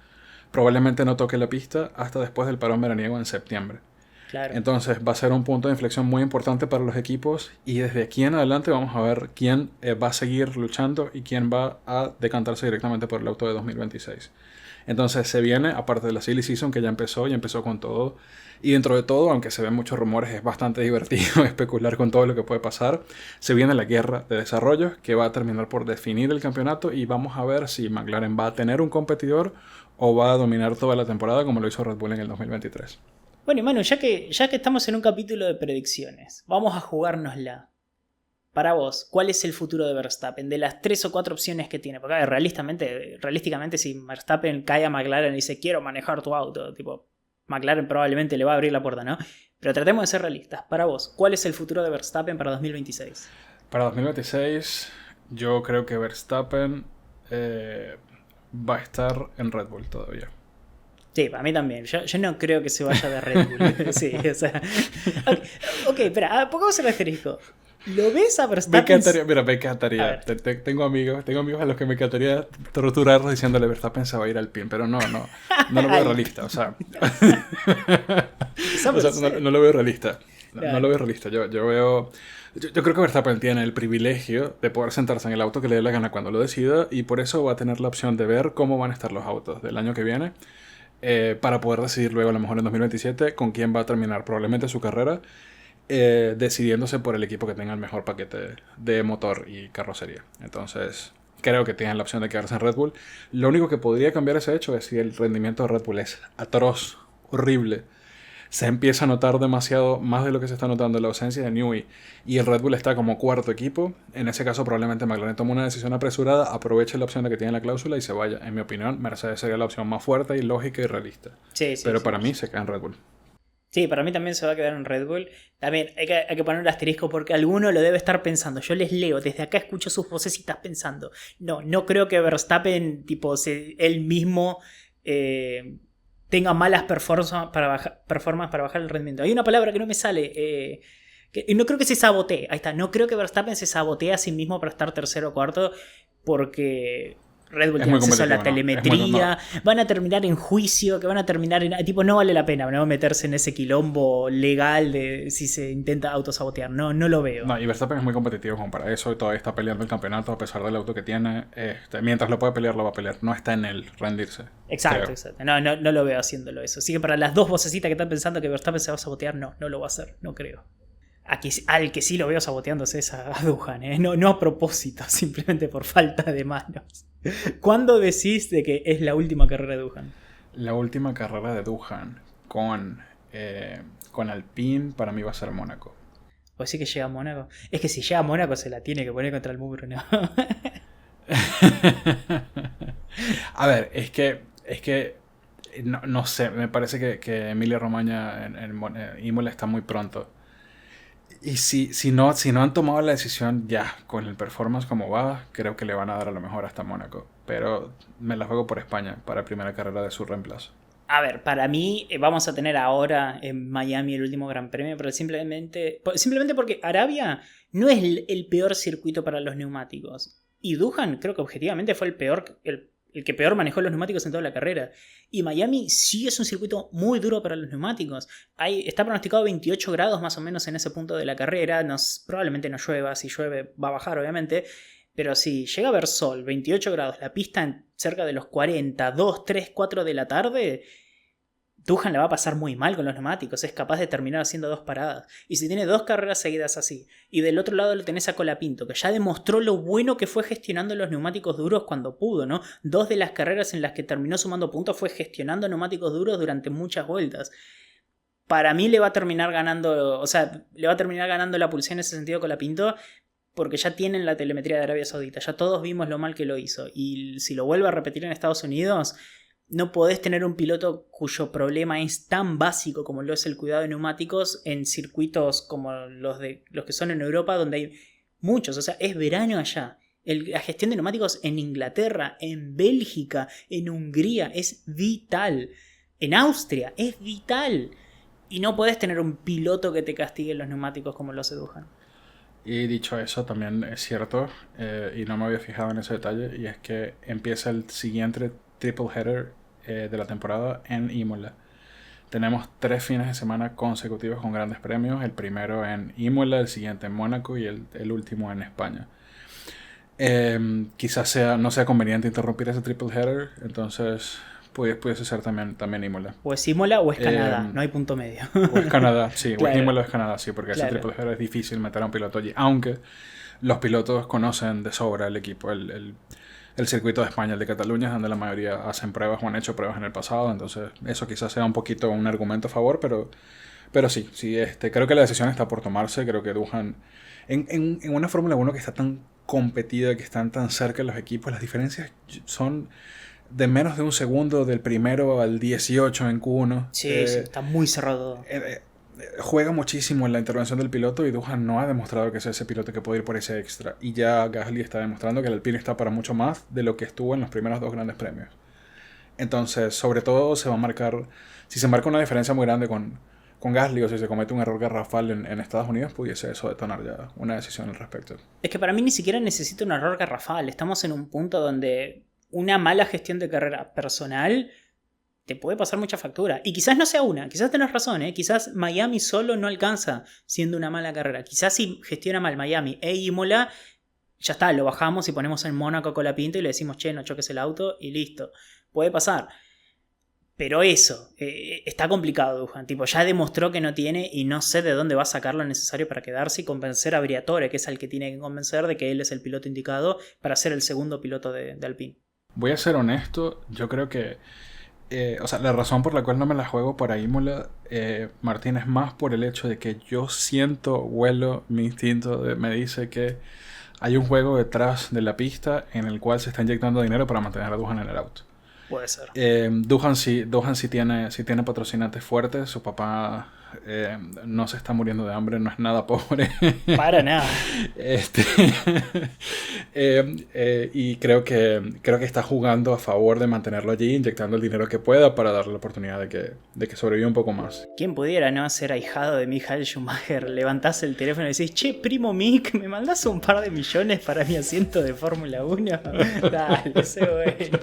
probablemente no toque la pista hasta después del parón veraniego en septiembre. Claro. Entonces va a ser un punto de inflexión muy importante para los equipos y desde aquí en adelante vamos a ver quién va a seguir luchando y quién va a decantarse directamente por el auto de 2026. Entonces se viene, aparte de la Silly Season que ya empezó con todo, y dentro de todo, aunque se ven muchos rumores, es bastante divertido especular con todo lo que puede pasar, se viene la guerra de desarrollos que va a terminar por definir el campeonato y vamos a ver si McLaren va a tener un competidor o va a dominar toda la temporada como lo hizo Red Bull en el 2023. Bueno, y Manu, ya que estamos en un capítulo de predicciones, vamos a jugárnosla. Para vos, ¿cuál es el futuro de Verstappen? De las 3 o 4 opciones que tiene. Porque a ver, realísticamente, si Verstappen cae a McLaren y dice quiero manejar tu auto, tipo, McLaren probablemente le va a abrir la puerta, ¿no? Pero tratemos de ser realistas. Para vos, ¿cuál es el futuro de Verstappen para 2026? Para 2026, yo creo que Verstappen va a estar en Red Bull todavía. Sí, para mí también. Yo no creo que se vaya de Red Bull. Sí, o sea. Ok, espera, pongamos el asterisco. ¿Lo ves a Verstappen? Me encantaría. Tengo amigos a los que me encantaría torturarlos diciéndole Verstappen se va a ir al PIN, pero no lo veo realista, o sea. No lo veo realista. No lo veo realista. Yo creo que Verstappen tiene el privilegio de poder sentarse en el auto que le dé la gana cuando lo decida y por eso va a tener la opción de ver cómo van a estar los autos del año que viene para poder decidir luego a lo mejor en 2027 con quién va a terminar probablemente su carrera. Decidiéndose por el equipo que tenga el mejor paquete de motor y carrocería. Entonces creo que tienen la opción de quedarse en Red Bull. Lo único que podría cambiar ese hecho es si el rendimiento de Red Bull es atroz, horrible, se empieza a notar demasiado más de lo que se está notando la ausencia de Newey y el Red Bull está como cuarto equipo. En ese caso probablemente McLaren tome una decisión apresurada, aproveche la opción de que tiene la cláusula y se vaya. En mi opinión, Mercedes sería la opción más fuerte y lógica y realista. Pero para mí se queda en Red Bull. Sí, para mí también se va a quedar en Red Bull. También hay que poner un asterisco porque alguno lo debe estar pensando. Yo les leo, desde acá escucho sus vocecitas pensando. No creo que Verstappen, él mismo tenga malas performances para bajar el rendimiento. Hay una palabra que no me sale. No creo que se sabotee. Ahí está. No creo que Verstappen se sabotee a sí mismo para estar tercero o cuarto porque Red Bull tiene acceso a la telemetría, van a terminar en juicio, que van a terminar en... Tipo, no vale la pena, ¿no? Meterse en ese quilombo legal de si se intenta autosabotear. No lo veo. No, y Verstappen es muy competitivo como para eso y todavía está peleando el campeonato a pesar del auto que tiene. Mientras lo puede pelear, lo va a pelear. No está en él rendirse. Exacto. No lo veo haciéndolo eso. Así que para las dos vocecitas que están pensando que Verstappen se va a sabotear, no lo va a hacer, no creo. Al que sí lo veo saboteándose es a Duhan, no a propósito, simplemente por falta de manos. ¿Cuándo decís de que es la última carrera de Duhan? La última carrera de Duhan con Alpine para mí va a ser Mónaco. ¿O sí que llega a Mónaco? Es que si llega a Mónaco se la tiene que poner contra el muro, ¿no? A ver, es que no sé, me parece que Emilia Romagna en Imola está muy pronto. Y si no han tomado la decisión ya con el performance como va, creo que le van a dar a lo mejor hasta Mónaco. Pero me la juego por España para primera carrera de su reemplazo. A ver, para mí vamos a tener ahora en Miami el último Gran Premio, pero simplemente porque Arabia no es el peor circuito para los neumáticos. Y Duhan creo que objetivamente fue el que peor manejó los neumáticos en toda la carrera. Y Miami sí es un circuito muy duro para los neumáticos. Está pronosticado 28 grados más o menos en ese punto de la carrera. Probablemente no llueva, si llueve va a bajar obviamente. Pero si llega a haber sol, 28 grados, la pista en cerca de los 40, 2, 3, 4 de la tarde, Duhan la va a pasar muy mal con los neumáticos, es capaz de terminar haciendo 2 paradas. Y si tiene 2 carreras seguidas así, y del otro lado lo tenés a Colapinto, que ya demostró lo bueno que fue gestionando los neumáticos duros cuando pudo, ¿no? 2 de las carreras en las que terminó sumando puntos fue gestionando neumáticos duros durante muchas vueltas. Para mí le va a terminar ganando, la pulsera en ese sentido Colapinto, porque ya tienen la telemetría de Arabia Saudita, ya todos vimos lo mal que lo hizo, y si lo vuelve a repetir en Estados Unidos, no podés tener un piloto cuyo problema es tan básico como lo es el cuidado de neumáticos en circuitos como los que son en Europa, donde hay muchos, o sea, es verano allá. La gestión de neumáticos en Inglaterra, en Bélgica, en Hungría es vital, en Austria es vital, y no podés tener un piloto que te castigue los neumáticos como lo hace Duhan. Y dicho eso, también es cierto, y no me había fijado en ese detalle, y es que empieza el siguiente triple header de la temporada en Imola. Tenemos 3 fines de semana consecutivos con grandes premios, el primero en Imola, el siguiente en Mónaco y el último en España. Quizás no sea conveniente interrumpir ese triple header, entonces pudiese ser también Imola. O es Imola o es Canadá, no hay punto medio. O es Canadá, sí, claro. O es Imola o es Canadá, sí, porque claro. ese triple header es difícil meter a un piloto allí, aunque los pilotos conocen de sobra el equipo, el circuito de España, el de Cataluña, es donde la mayoría hacen pruebas o han hecho pruebas en el pasado, entonces eso quizás sea un poquito un argumento a favor, pero sí, creo que la decisión está por tomarse. Creo que Duhan, en una Fórmula 1 que está tan competida, que están tan cerca los equipos, las diferencias son de menos de un segundo del primero al 18 en Q1. Sí, está muy cerrado. Juega muchísimo en la intervención del piloto, y Duhan no ha demostrado que es ese piloto que puede ir por ese extra, y ya Gasly está demostrando que el Alpine está para mucho más de lo que estuvo en los primeros 2 grandes premios. Entonces, sobre todo, si se marca una diferencia muy grande con Gasly, o si se comete un error garrafal en Estados Unidos, pudiese eso detonar ya una decisión al respecto. Es que para mí ni siquiera necesita un error garrafal. Estamos en un punto donde una mala gestión de carrera personal te puede pasar mucha factura. Y quizás no sea una, quizás tenés razón, quizás Miami solo no alcanza siendo una mala carrera. Quizás si gestiona mal Miami e Imola, ya está, lo bajamos y ponemos en Mónaco Colapinto y le decimos, che, no choques el auto y listo. Puede pasar. Pero eso, está complicado Duhan. Tipo, ya demostró que no tiene, y no sé de dónde va a sacar lo necesario para quedarse y convencer a Briatore, que es el que tiene que convencer de que él es el piloto indicado para ser el segundo piloto de Alpine. Voy a ser honesto, yo creo que la razón por la cual no me la juego para Imola, Martín, es más por el hecho de que yo huelo, mi instinto me dice que hay un juego detrás de la pista en el cual se está inyectando dinero para mantener a Duhan en el auto. Puede ser. Duhan sí tiene patrocinantes fuertes. Su papá no se está muriendo de hambre, no es nada pobre. Para nada. Y creo que está jugando a favor de mantenerlo allí, inyectando el dinero que pueda para darle la oportunidad de que sobreviva un poco más. ¿Quién pudiera no ser ahijado de Michael Schumacher? Levantás el teléfono y decís, che, primo Mick, ¿me mandás un par de millones para mi asiento de Fórmula 1? Dale, sé bueno.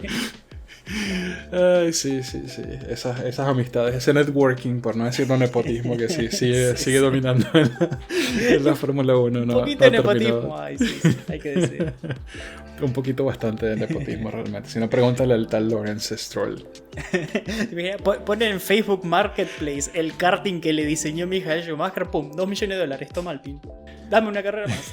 Ay, sí. Esas amistades, ese networking, por no decirlo nepotismo, que sigue dominando en la Fórmula 1. Un poquito de nepotismo, ay, sí, hay que decir. Un poquito bastante de nepotismo realmente. Si no, pregúntale al tal Lawrence Stroll. Mira, pone en Facebook Marketplace el karting que le diseñó Michael Schumacher, pum, $2 millones, toma Alpine. Dame una carrera más.